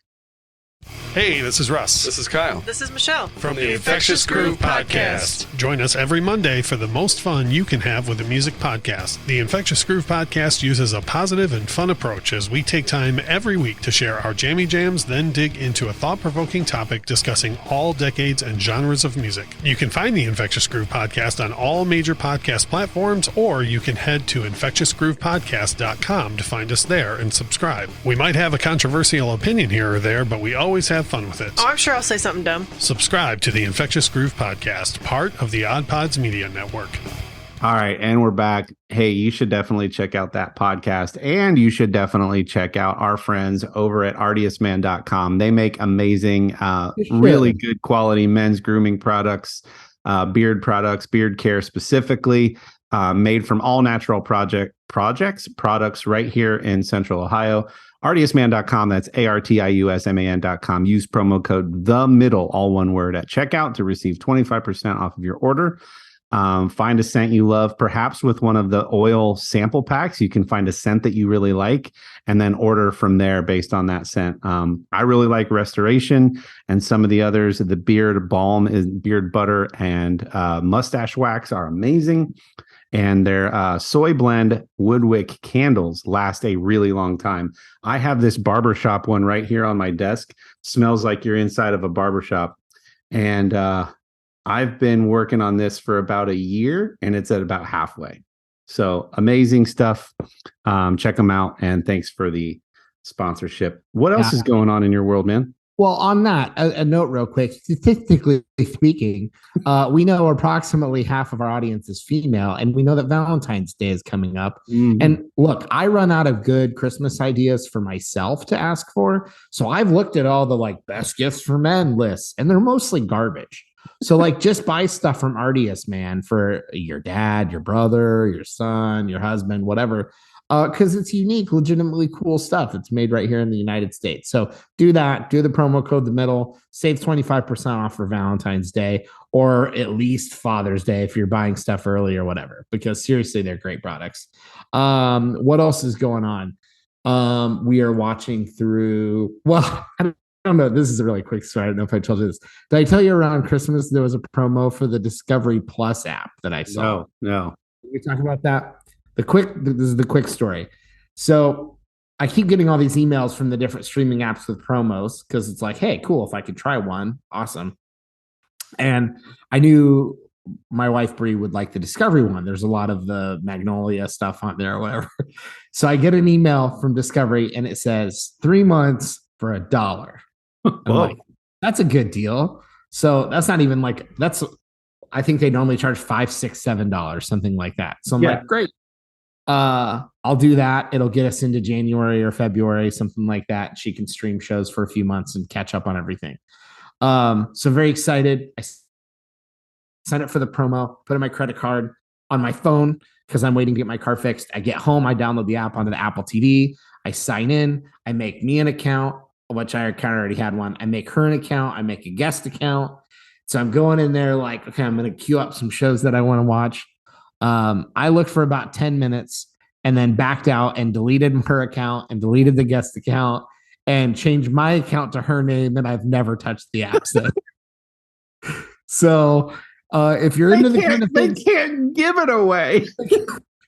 Hey, this is Russ. This is Kyle. This is Michelle. From the Infectious Groove Podcast. Join us every Monday for the most fun you can have with a music podcast. The Infectious Groove Podcast uses a positive and fun approach as we take time every week to share our jammy jams, then dig into a thought-provoking topic discussing all decades and genres of music. You can find the Infectious Groove Podcast on all major podcast platforms, or you can head to infectiousgroovepodcast.com to find us there and subscribe. We might have a controversial opinion here or there, but we always have fun with it. Oh, I'm sure I'll say something dumb. Subscribe to the Infectious Groove Podcast, part of the Odd Pods Media Network. All right, and we're back. Hey, you should definitely check out that podcast, and you should definitely check out our friends over at artsyman.com. They make amazing, really good quality men's grooming products, beard care specifically, made from all natural products right here in Central Ohio. artsyman.com. That's artiusman.com. Use promo code the middle, all one word, at checkout to receive 25% off of your order. Find a scent you love, perhaps with one of the oil sample packs. You can find a scent that you really like and then order from there based on that scent. I really like Restoration, and some of the others, the beard balm, beard butter, and mustache wax are amazing. And their soy blend woodwick candles last a really long time. I have this barbershop one right here on my desk. Smells like you're inside of a barbershop. And I've been working on this for about a year, and it's at about halfway. So amazing stuff. Check them out. And thanks for the sponsorship. What else is going on in your world, man? Well, on that, a note real quick, statistically speaking, we know approximately half of our audience is female, and we know that Valentine's Day is coming up. Mm-hmm. And look, I run out of good Christmas ideas for myself to ask for. So I've looked at all the best gifts for men lists, and they're mostly garbage. So like just buy stuff from Artius, man, for your dad, your brother, your son, your husband, whatever. Because it's unique, legitimately cool stuff. It's made right here in the United States. So do that. Do the promo code the middle. Save 25% off for Valentine's Day or at least Father's Day if you're buying stuff early or whatever. Because seriously, they're great products. What else is going on? We are watching through. Well, I don't know. This is a really quick story. I don't know if I told you this. Did I tell you around Christmas there was a promo for the Discovery Plus app that I saw? No. Did we talk about that? This is the quick story. So I keep getting all these emails from the different streaming apps with promos because it's like, hey, cool. If I could try one, awesome. And I knew my wife Bree would like the Discovery one. There's a lot of the Magnolia stuff on there or whatever. So I get an email from Discovery and it says 3 months for $1. I'm like, that's a good deal. So that's not even like I think they normally charge $5, $6, $7, something like that. So I'm like, great. I'll do that. It'll get us into January or February, something like that. She can stream shows for a few months and catch up on everything. So very excited. I sign up for the promo, put in my credit card on my phone because I'm waiting to get my car fixed. I get home, I download the app onto the Apple TV. I sign in. I make me an account, which I already had one. I make her an account. I make a guest account. So I'm going in there like, okay, I'm going to queue up some shows that I want to watch. I looked for about 10 minutes and then backed out and deleted her account and deleted the guest account and changed my account to her name. And I've never touched the app since. So if you're into the kind of things, they can't give it away.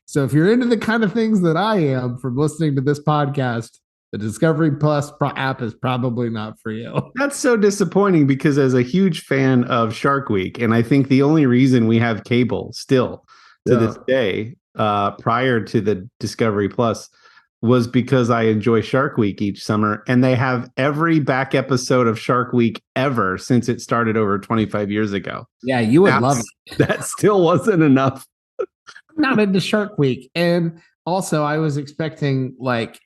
So if you're into the kind of things that I am from listening to this podcast, the Discovery Plus app is probably not for you. That's so disappointing because as a huge fan of Shark Week, and I think the only reason we have cable still to this day, prior to the Discovery Plus, was because I enjoy Shark Week each summer, and they have every back episode of Shark Week ever since it started over 25 years ago. Yeah, you would love it. That still wasn't enough. I'm not into Shark Week. And also I was expecting like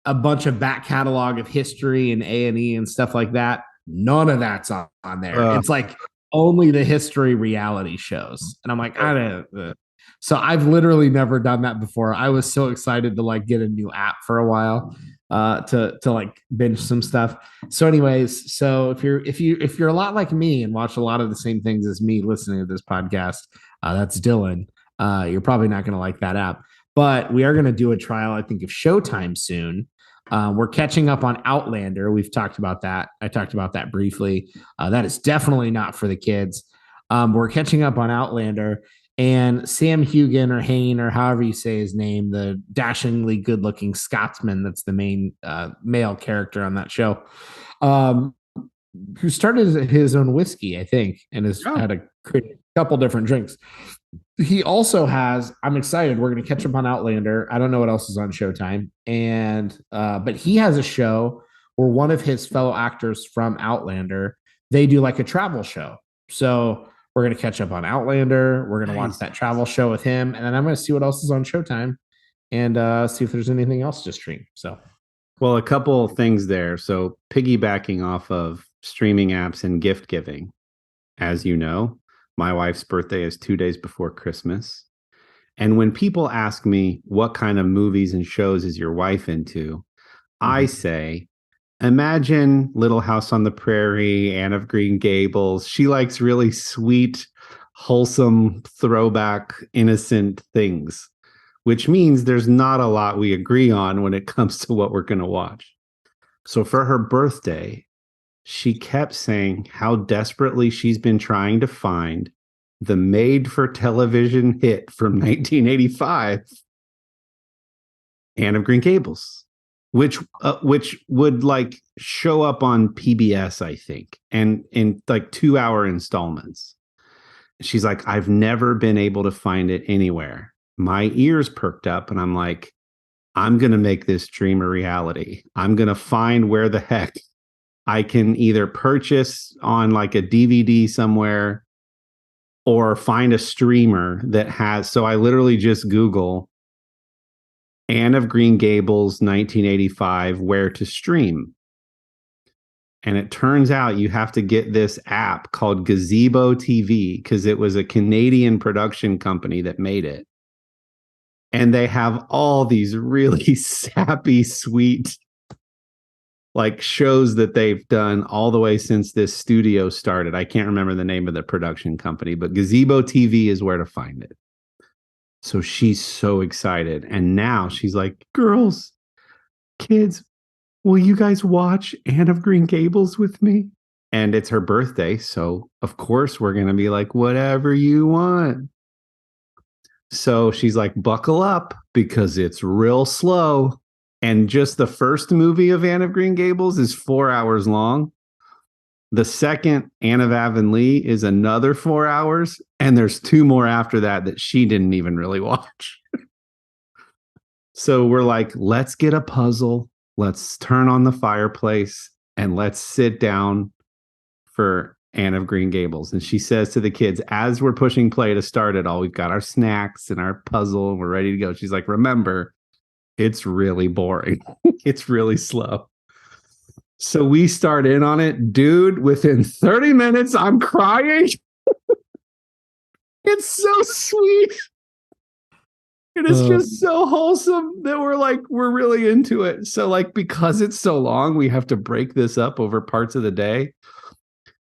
a bunch of back catalog of history and A&E and stuff like that. None of that's on there. It's like only the history reality shows. And I'm like, I don't. So I've literally never done that before. I was so excited to like get a new app for a while to like binge some stuff. So anyways, so if you're a lot like me and watch a lot of the same things as me listening to this podcast, that's Dillon. You're probably not going to like that app, but we are going to do a trial, I think, of Showtime soon. We're catching up on Outlander. We've talked about that. I talked about that briefly. That is definitely not for the kids. We're catching up on Outlander, and Sam Hugan or Hain or however you say his name, the dashingly good-looking Scotsman that's the main male character on that show, who started his own whiskey, I think, and has had a couple different drinks. He also has, I'm excited, we're going to catch up on Outlander. I don't know what else is on Showtime. And but he has a show where one of his fellow actors from Outlander, they do like a travel show. So we're going to catch up on Outlander. We're going to watch that travel show with him. And then I'm going to see what else is on Showtime and see if there's anything else to stream. So, well, a couple of things there. So piggybacking off of streaming apps and gift giving, as you know, my wife's birthday is 2 days before Christmas. And when people ask me, what kind of movies and shows is your wife into? I say, imagine Little House on the Prairie, Anne of Green Gables. She likes really sweet, wholesome, throwback, innocent things, which means there's not a lot we agree on when it comes to what we're going to watch. So for her birthday, she kept saying how desperately she's been trying to find the made-for-television hit from 1985, Anne of Green Gables, which would like show up on PBS, I think, and in like 2-hour installments. She's like, I've never been able to find it anywhere. My ears perked up, and I'm like, I'm going to make this dream a reality. I'm going to find where the heck I can either purchase on like a DVD somewhere or find a streamer that has. So I literally just Google Anne of Green Gables 1985, where to stream. And it turns out you have to get this app called Gazebo TV because it was a Canadian production company that made it. And they have all these really sappy, sweet like shows that they've done all the way since this studio started. I can't remember the name of the production company, but Gazebo TV is where to find it. So she's so excited. And now she's like, girls, kids, will you guys watch Anne of Green Gables with me? And it's her birthday. So, of course, we're going to be like, whatever you want. So she's like, buckle up because it's real slow. And just the first movie of Anne of Green Gables is 4 hours long. The second, Anne of Avonlea, is another 4 hours. And there's 2 more after that she didn't even really watch. So we're like, let's get a puzzle. Let's turn on the fireplace and let's sit down for Anne of Green Gables. And she says to the kids, as we're pushing play to start it all, we've got our snacks and our puzzle and we're ready to go. She's like, remember, it's really boring. It's really slow. So we start in on it. Dude, within 30 minutes, I'm crying. It's so sweet. It is just so wholesome that we're really into it. So like, because it's so long, we have to break this up over parts of the day.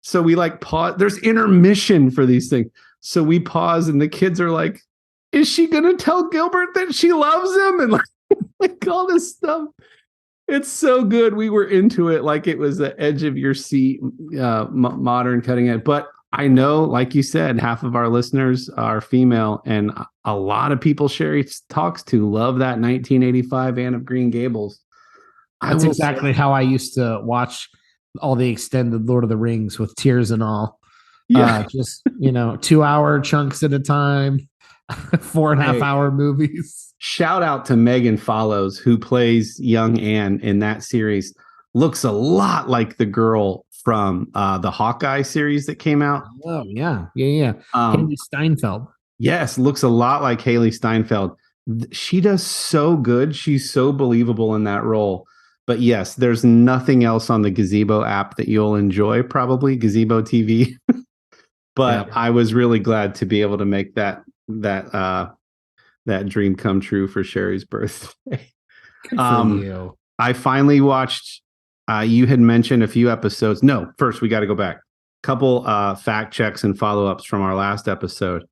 So we like pause. There's intermission for these things. So we pause and the kids are like, is she going to tell Gilbert that she loves him? And like all this stuff. It's so good. We were into it. Like it was the edge of your seat, modern cutting edge. But I know, like you said, half of our listeners are female, and a lot of people Sherry talks to love that 1985 Anne of Green Gables. That's exactly how I used to watch all the extended Lord of the Rings with tears and all. Yeah. Just, 2 hour chunks at a time, 4.5 hour movies. Shout out to Megan Follows, who plays young Anne in that series. Looks a lot like the girl from the Hawkeye series that came out. Oh, yeah. Haley Steinfeld. Yes, looks a lot like Haley Steinfeld. She does so good. She's so believable in that role. But yes, there's nothing else on the Gazebo app that you'll enjoy, probably, Gazebo TV. But yeah. I was really glad to be able to make that dream come true for Sherry's birthday. Good for you. I finally watched... you had mentioned a few episodes. No, first we got to go back. Couple fact checks and follow-ups from our last episode.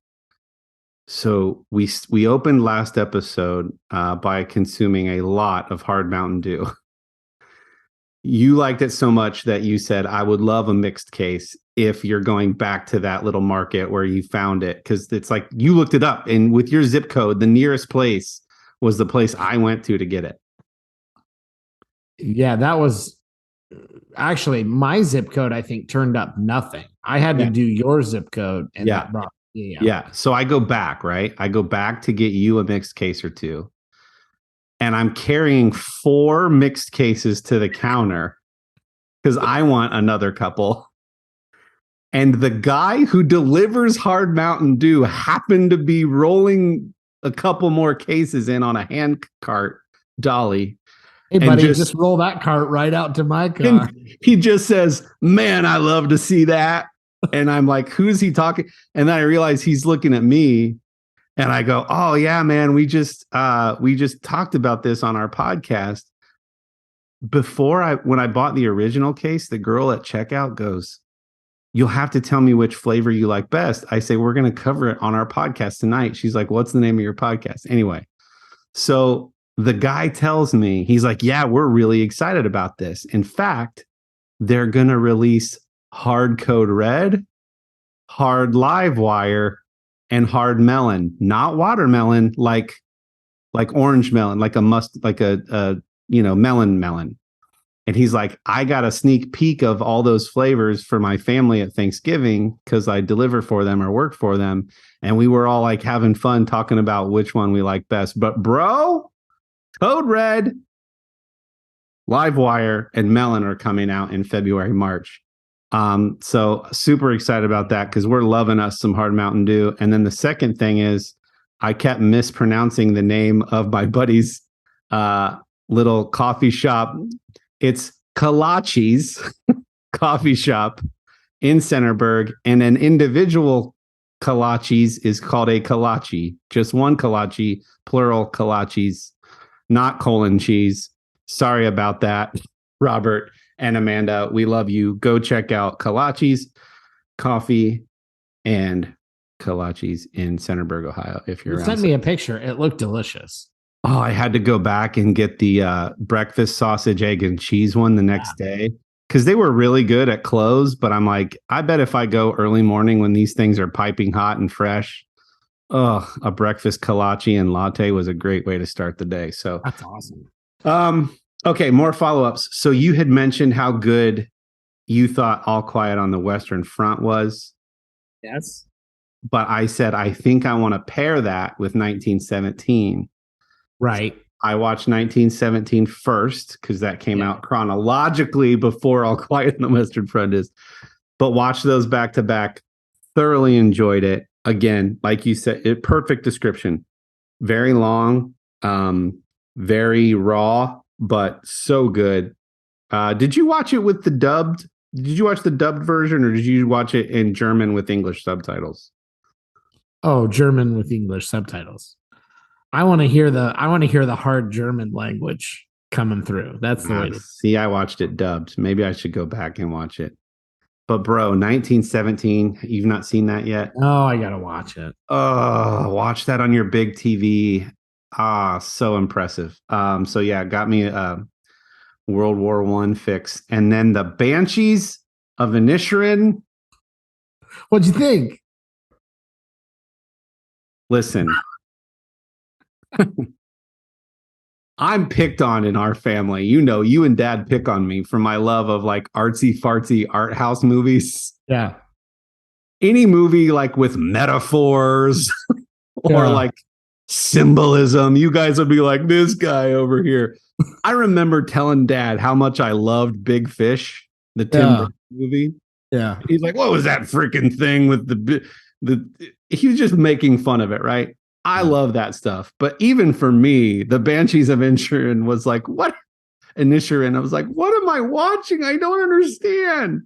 So we opened last episode by consuming a lot of hard Mountain Dew. You liked it so much that you said, I would love a mixed case if you're going back to that little market where you found it. Because it's like you looked it up, and with your zip code, the nearest place was the place I went to get it. Yeah, that was... Actually, my zip code, I think, turned up nothing. I had to do your zip code. And that brought, yeah. So I go back, right? I go back to get you a mixed case or two. And I'm carrying 4 mixed cases to the counter because I want another couple. And the guy who delivers hard Mountain Dew happened to be rolling a couple more cases in on a hand cart dolly. Hey, buddy, just roll that cart right out to my car. He just says, man, I love to see that. And I'm like, who's he talking? And then I realize he's looking at me. And I go, oh, yeah, man, we just talked about this on our podcast. When I bought the original case, the girl at checkout goes, you'll have to tell me which flavor you like best. I say, we're going to cover it on our podcast tonight. She's like, what's the name of your podcast? Anyway, so the guy tells me, he's like, yeah, we're really excited about this. In fact, they're going to release Hard Code Red, Hard Live Wire, and Hard Melon, not watermelon, like orange melon, like a melon. And he's like, I got a sneak peek of all those flavors for my family at Thanksgiving because I deliver for them or work for them. And we were all like having fun talking about which one we like best. But bro, Code Red, Live Wire, and Melon are coming out in February, March. So super excited about that because we're loving us some hard Mountain Dew. And then the second thing is I kept mispronouncing the name of my buddy's little coffee shop. It's Kalachi's. coffee shop in Centerburg, and an individual kolaches is called a kolache. Just one kolache, plural kolaches, not colon cheese. Sorry about that, Robert and Amanda. We love you. Go check out kolaches, coffee, and kolaches in Centerburg, Ohio. If you're send me a picture. It looked delicious. Oh, I had to go back and get the breakfast sausage, egg, and cheese one the next day because they were really good at close. But I'm like, I bet if I go early morning when these things are piping hot and fresh, a breakfast kolache and latte was a great way to start the day. So that's awesome. Okay, more follow-ups. So you had mentioned how good you thought All Quiet on the Western Front was. Yes. But I said, I think I want to pair that with 1917. Right. I watched 1917 first because that came out chronologically before All Quiet on the Western Front is. But watched those back to back. Thoroughly enjoyed it. Again, like you said, perfect description. Very long, very raw, but so good. Did you watch it with the dubbed? Did you watch the dubbed version, or did you watch it in German with English subtitles? Oh, German with English subtitles. I want to hear the hard German language coming through. That's the way to see. I watched it dubbed. Maybe I should go back and watch it. But bro, 1917, you've not seen that yet? Oh, I gotta watch it. Oh, watch that on your big TV. So impressive. So yeah, got me a World War I fix. And then the Banshees of Inisherin. What'd you think? Listen. I'm picked on in our family. You know, you and Dad pick on me for my love of like artsy fartsy art house movies. Yeah. Any movie like with metaphors or like symbolism, you guys would be like, this guy over here. I remember telling Dad how much I loved Big Fish, the Tim Burton movie. Yeah. He's like, what was that freaking thing with the he was just making fun of it, right? I love that stuff. But even for me, the Banshees of Inisherin was like, what? Inisherin. I was like, what am I watching? I don't understand.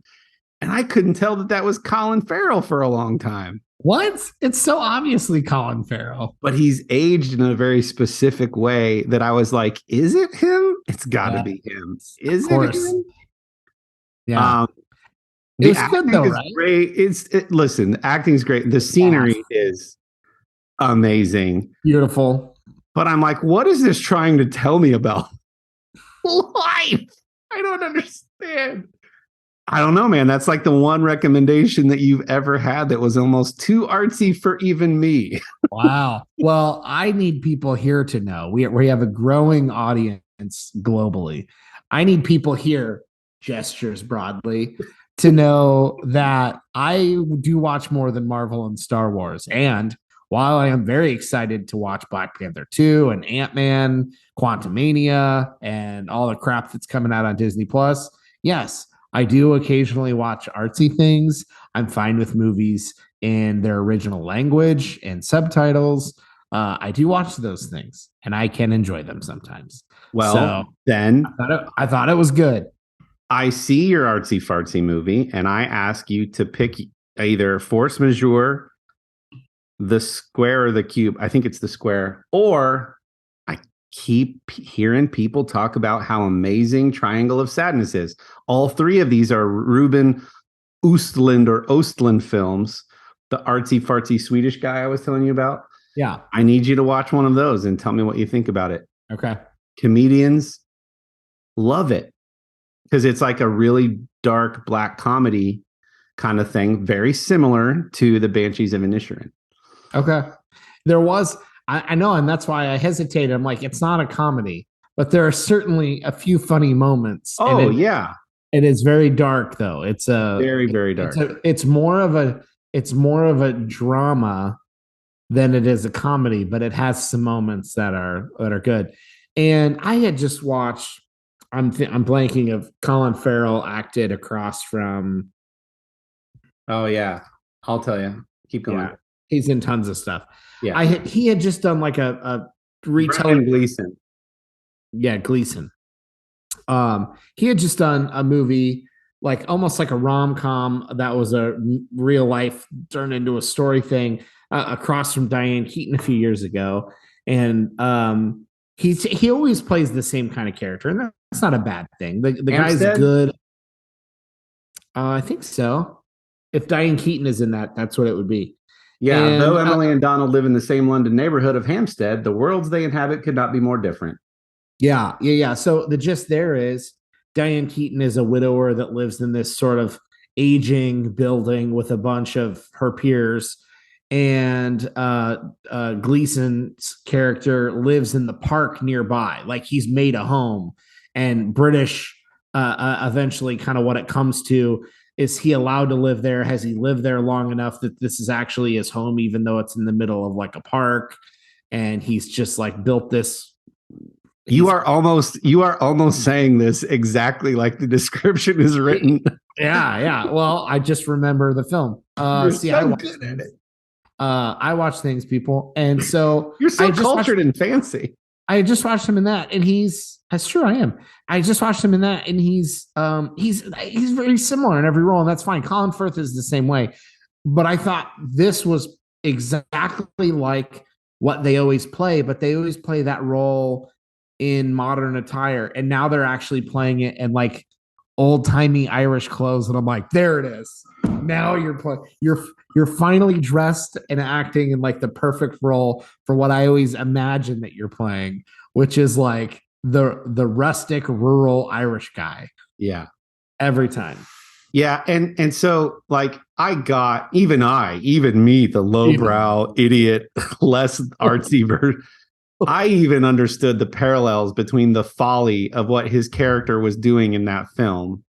And I couldn't tell that was Colin Farrell for a long time. What? It's so obviously Colin Farrell. But he's aged in a very specific way that I was like, is it him? It's got to be him. Is it him? Yeah. It's good though, right? Great. Listen, the acting's great. The scenery is amazing. Beautiful. But I'm like, what is this trying to tell me about life? I don't understand. I don't know, man. That's like the one recommendation that you've ever had that was almost too artsy for even me. Wow. Well, I need people here to know we have a growing audience globally. I need people here, gestures broadly, to know that I do watch more than Marvel and Star Wars. And while I am very excited to watch Black Panther 2 and Ant-Man, Quantumania, and all the crap that's coming out on Disney Plus, yes, I do occasionally watch artsy things. I'm fine with movies in their original language and subtitles. I do watch those things, and I can enjoy them sometimes. Well, then I thought it was good. I see your artsy fartsy movie, and I ask you to pick either force majeure, the square, or the cube. I think it's the square. Or I keep hearing people talk about how amazing Triangle of Sadness is. All three of these are Ruben Östlund films. The artsy fartsy Swedish guy I was telling you about. Yeah. I need you to watch one of those and tell me what you think about it. Okay. Comedians love it because it's like a really dark black comedy kind of thing, very similar to the Banshees of Inisherin. Okay. There was, I know, and that's why I hesitated. I'm like, it's not a comedy, but there are certainly a few funny moments. Oh, yeah. It is very dark, though. It's a very, very dark. It's more of a drama than it is a comedy, but it has some moments that are good. And I had just watched. I'm blanking of Colin Farrell acted across from. Oh yeah, I'll tell you. Keep going. Yeah, he's in tons of stuff. Yeah, he had just done like a retelling. Gleason. Yeah, Gleason. He had just done a movie like almost like a rom-com that was a real life turned into a story thing across from Diane Keaton a few years ago. And he always plays the same kind of character, and that's not a bad thing. The guy's good. I think so. If Diane Keaton is in that, that's what it would be. Yeah, And, though Emily and Donald live in the same London neighborhood of Hampstead, the worlds they inhabit could not be more different. Yeah. So the gist there is Diane Keaton is a widower that lives in this sort of aging building with a bunch of her peers. And Gleason's character lives in the park nearby. Like he's made a home. And British, eventually, kind of what it comes to is he allowed to live there? Has he lived there long enough that this is actually his home, even though it's in the middle of like a park? And he's just like built this. You are almost saying this exactly like the description is written. Yeah. Well, I just remember the film. You're so good at it. I watch things, people, and so you're so cultured and fancy. I just watched him in that, and that's true. I am. I just watched him in that, and he's very similar in every role, and that's fine. Colin Firth is the same way, but I thought this was exactly like what they always play, but they always play that role in modern attire, and now they're actually playing it in like old-timey Irish clothes, and I'm like, there it is. Now you're finally dressed and acting in like the perfect role for what I always imagine that you're playing, which is like the rustic rural Irish guy. Yeah. Every time. Yeah, and so like even me, the lowbrow idiot, less artsy version. I even understood the parallels between the folly of what his character was doing in that film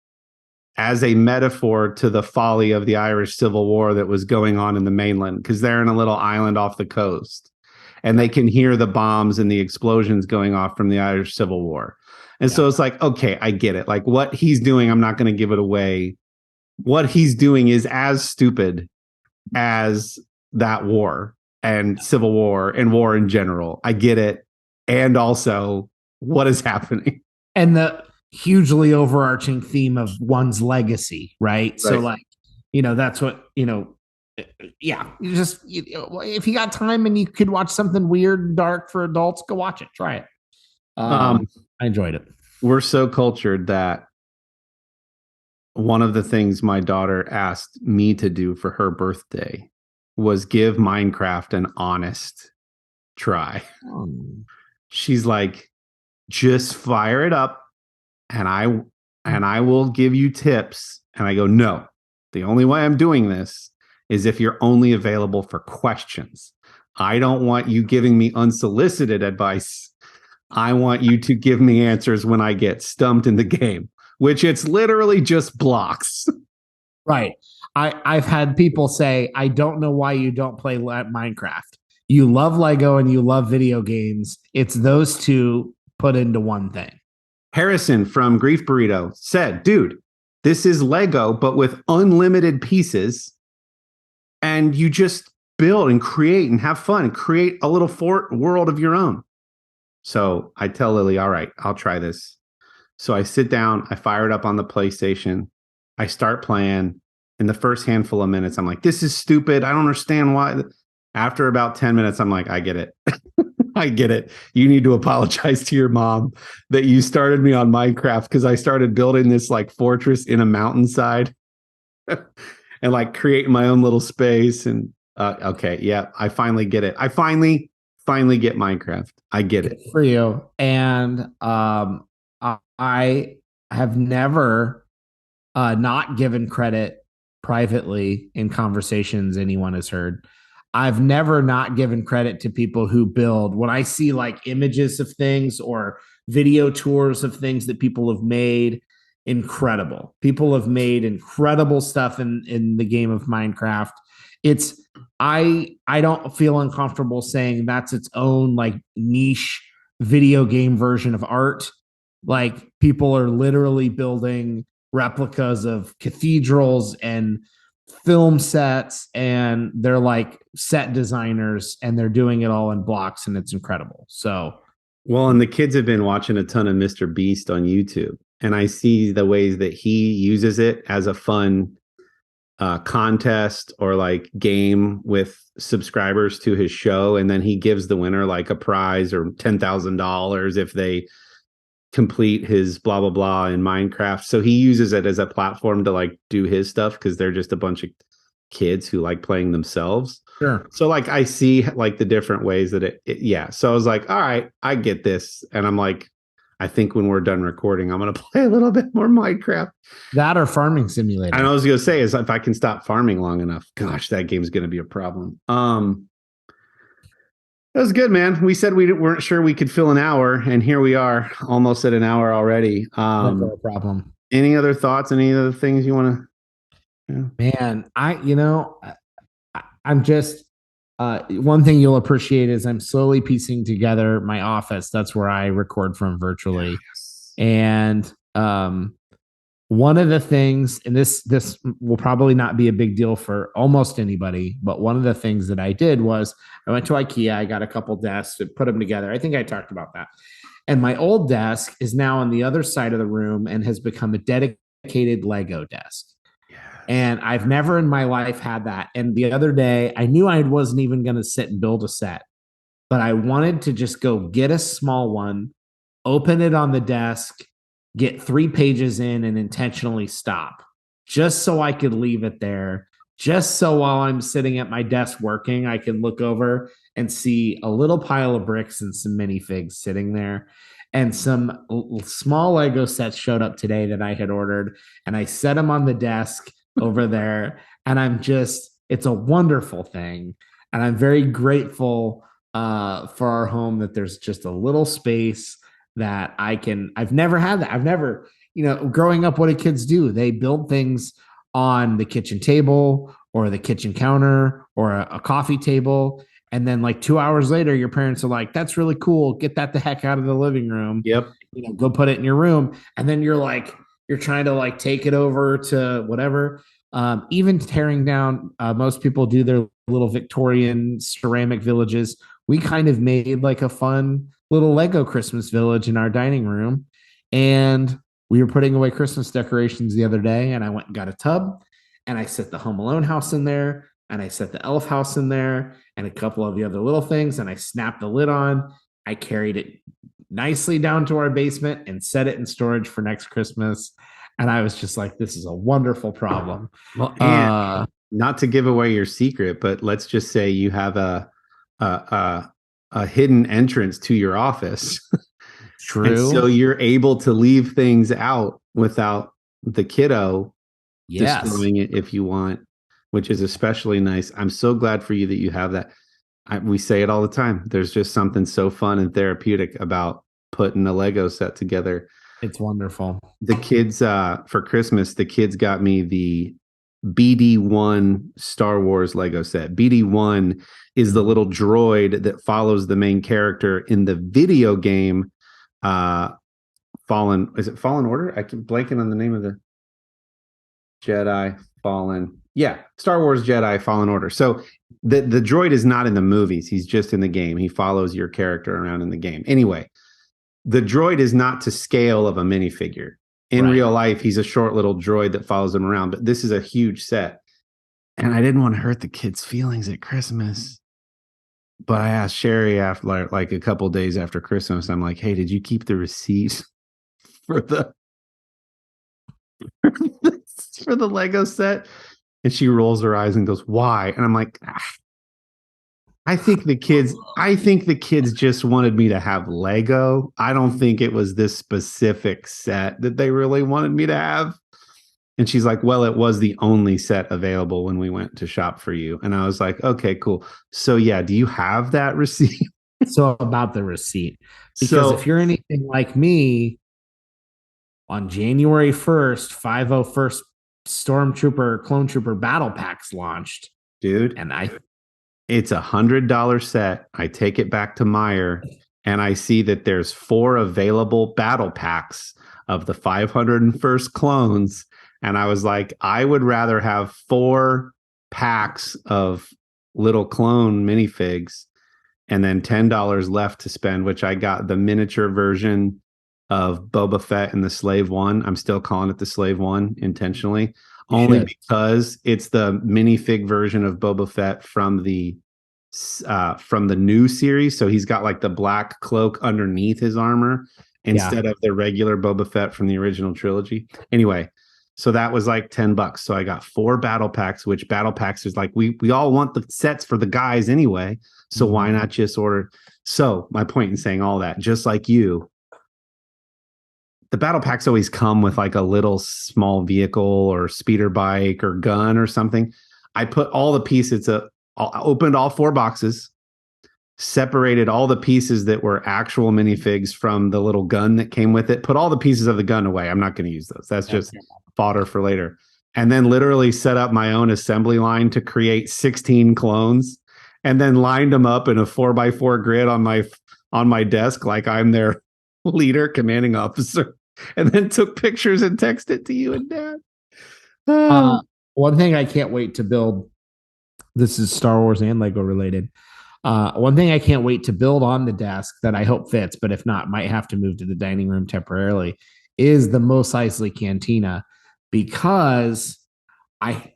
as a metaphor to the folly of the Irish Civil War that was going on in the mainland, because they're in a little island off the coast and they can hear the bombs and the explosions going off from the Irish Civil War. And so it's like, okay, I get it. Like what he's doing, I'm not going to give it away. What he's doing is as stupid as that war and Civil War and war in general. I get it. And also what is happening. And the hugely overarching theme of one's legacy, right? So like, that's what, yeah, if you got time and you could watch something weird and dark for adults, go watch it, try it. I enjoyed it. We're so cultured that one of the things my daughter asked me to do for her birthday was give Minecraft an honest try. She's like, just fire it up and I will give you tips. And I go, no, the only way I'm doing this is if you're only available for questions. I don't want you giving me unsolicited advice. I want you to give me answers when I get stumped in the game, which it's literally just blocks. Right. I've had people say, I don't know why you don't play Minecraft. You love Lego and you love video games. It's those two put into one thing. Harrison from Grief Burrito said, dude, this is Lego, but with unlimited pieces. And you just build and create and have fun and create a little fort world of your own. So I tell Lily, all right, I'll try this. So I sit down, I fire it up on the PlayStation. I start playing. In the first handful of minutes, I'm like, this is stupid. I don't understand why. After about 10 minutes, I'm like, I get it. I get it. You need to apologize to your mom that you started me on Minecraft because I started building this like fortress in a mountainside and like creating my own little space. And okay, yeah, I finally get it. I finally get Minecraft. I get it. For you. And I have never not given credit privately in conversations anyone has heard. I've never not given credit to people who build. When I see like images of things or video tours of things that people have made, incredible. People have made incredible stuff in the game of Minecraft. It's I don't feel uncomfortable saying that's its own like niche video game version of art. Like people are literally building replicas of cathedrals and film sets, and they're like set designers, and they're doing it all in blocks, and it's incredible. So, well, and the kids have been watching a ton of Mr. Beast on YouTube, and I see the ways that he uses it as a fun contest or like game with subscribers to his show, and then he gives the winner like a prize or $10,000 if they complete his blah blah blah in Minecraft. So he uses it as a platform to like do his stuff because they're just a bunch of kids who like playing themselves. Sure. So like I see like the different ways that yeah. So I was like, all right, I get this. And I'm like, I think when we're done recording, I'm going to play a little bit more Minecraft. That or Farming Simulator. And I was going to say is if I can stop farming long enough, gosh, that game's going to be a problem. That was good, man. We said we weren't sure we could fill an hour, and here we are, almost at an hour already. No problem. Any other thoughts? Any other things you want to? Man, I'm just one thing you'll appreciate is I'm slowly piecing together my office. That's where I record from virtually, and one of the things, and this will probably not be a big deal for almost anybody, but one of the things that I did was I went to IKEA. I got a couple desks and put them together. I think I talked about that. And my old desk is now on the other side of the room and has become a dedicated Lego desk. And I've never in my life had that. And the other day, I knew I wasn't even going to sit and build a set, but I wanted to just go get a small one, open it on the desk, get 3 pages in and intentionally stop just so I could leave it there. Just so while I'm sitting at my desk working, I can look over and see a little pile of bricks and some minifigs sitting there. And some small Lego sets showed up today that I had ordered, and I set them on the desk over there. And it's a wonderful thing. And I'm very grateful for our home that there's just a little space that I've never had that. I've never, growing up, what do kids do? They build things on the kitchen table or the kitchen counter or a coffee table. And then like 2 hours later, your parents are like, that's really cool. Get that the heck out of the living room. Yep. Go put it in your room. And then you're trying to like take it over to whatever. Even tearing down, most people do their little Victorian ceramic villages. We kind of made like a fun little Lego Christmas village in our dining room. And we were putting away Christmas decorations the other day, and I went and got a tub, and I set the Home Alone house in there, and I set the Elf house in there, and a couple of the other little things, and I snapped the lid on. I carried it nicely down to our basement and set it in storage for next Christmas. And I was just like, this is a wonderful problem. Well, and not to give away your secret, but let's just say you have a hidden entrance to your office. True. And so you're able to leave things out without the kiddo destroying it if you want, which is especially nice. I'm so glad for you that you have that. We say it all the time. There's just something so fun and therapeutic about putting a Lego set together. It's wonderful. The kids, for Christmas, the kids got me the BD1 Star Wars Lego set. BD1 is the little droid that follows the main character in the video game Fallen Order? I keep blanking on the name of the Jedi Fallen. Yeah, Star Wars Jedi Fallen Order. So the droid is not in the movies. He's just in the game. He follows your character around in the game. Anyway, the droid is not to scale of a minifigure. In real life, he's a short little droid that follows him around, but this is a huge set. And I didn't want to hurt the kids' feelings at Christmas. But I asked Sherry after like a couple of days after Christmas, I'm like, hey, did you keep the receipt for the Lego set? And she rolls her eyes and goes, why? And I'm like, I think the kids just wanted me to have Lego. I don't think it was this specific set that they really wanted me to have. And she's like, well, it was the only set available when we went to shop for you. And I was like, okay, cool. So yeah, do you have that receipt? So about the receipt, because if you're anything like me, on January 1st, 501st Stormtrooper, Clone Trooper battle packs launched. Dude. And it's $100 set. I take it back to Meijer and I see that there's 4 available battle packs of the 501st clones. And I was like, I would rather have 4 packs of little clone minifigs and then $10 left to spend, which I got the miniature version of Boba Fett and the Slave One. I'm still calling it the Slave One intentionally, You only should. because it's the minifig version of Boba Fett from the new series. So he's got like the black cloak underneath his armor instead of the regular Boba Fett from the original trilogy. Anyway, so that was like $10. So I got 4 battle packs, which battle packs is like we all want the sets for the guys anyway. So why not just order? So my point in saying all that, just like you, the battle packs always come with like a little small vehicle or speeder bike or gun or something. I put all the pieces I opened all 4 boxes, separated all the pieces that were actual minifigs from the little gun that came with it, put all the pieces of the gun away. I'm not going to use those. That's just fodder for later. And then literally set up my own assembly line to create 16 clones and then lined them up in a 4x4 grid on my desk like I'm their leader, commanding officer, and then took pictures and texted it to you and Dad. One thing I can't wait to build, this is Star Wars and Lego related. One thing I can't wait to build on the desk that I hope fits, but if not, might have to move to the dining room temporarily, is the Mos Eisley Cantina, because I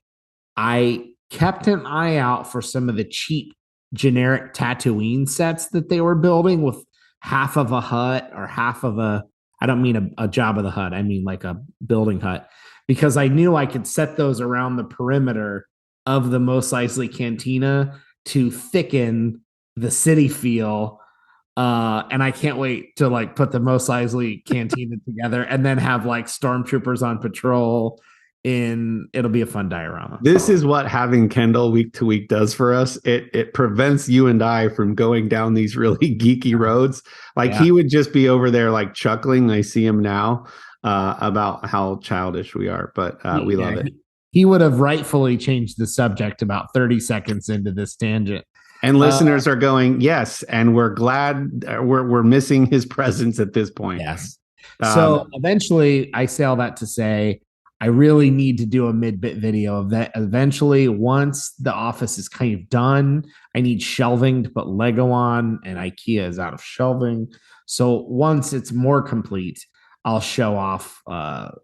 kept an eye out for some of the cheap generic Tatooine sets that they were building with half of a hut or half of I don't mean a Jabba the Hutt, I mean like a building hut, because I knew I could set those around the perimeter of the Mos Eisley Cantina to thicken the city feel. And I can't wait to like put the Mos Eisley Cantina together and then have like stormtroopers on patrol. It'll be a fun diorama. This is what having Kendall week to week does for us. It prevents you and I from going down these really geeky roads. Like he would just be over there like chuckling. I see him now about how childish we are, but we love it. He would have rightfully changed the subject about 30 seconds into this tangent. And listeners are going, yes, and we're glad we're missing his presence at this point. Yes. So eventually, I say all that to say, I really need to do a mid-bit video of that. Eventually, once the office is kind of done, I need shelving to put Lego on, and IKEA is out of shelving. So once it's more complete, I'll show off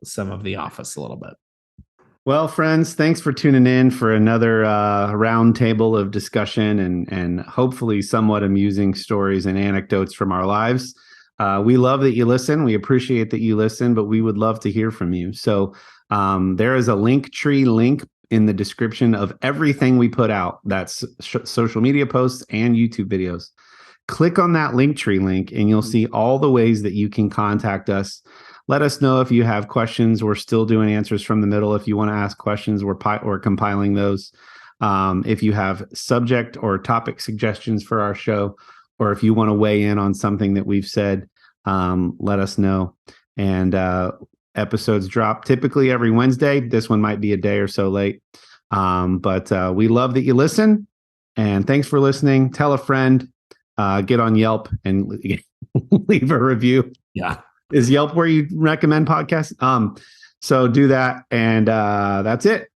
some of the office a little bit. Well, friends, thanks for tuning in for another round table of discussion and hopefully somewhat amusing stories and anecdotes from our lives. We love that you listen. We appreciate that you listen, but we would love to hear from you. So there is a LinkTree link in the description of everything we put out. That's social media posts and YouTube videos. Click on that LinkTree link and you'll see all the ways that you can contact us. Let us know if you have questions. We're still doing answers from the middle. If you want to ask questions, we're compiling those. If you have subject or topic suggestions for our show, or if you want to weigh in on something that we've said, let us know. And episodes drop typically every Wednesday. This one might be a day or so late. But we love that you listen. And thanks for listening. Tell a friend. Get on Yelp and leave a review. Yeah. Is Yelp where you recommend podcasts? So do that. And that's it.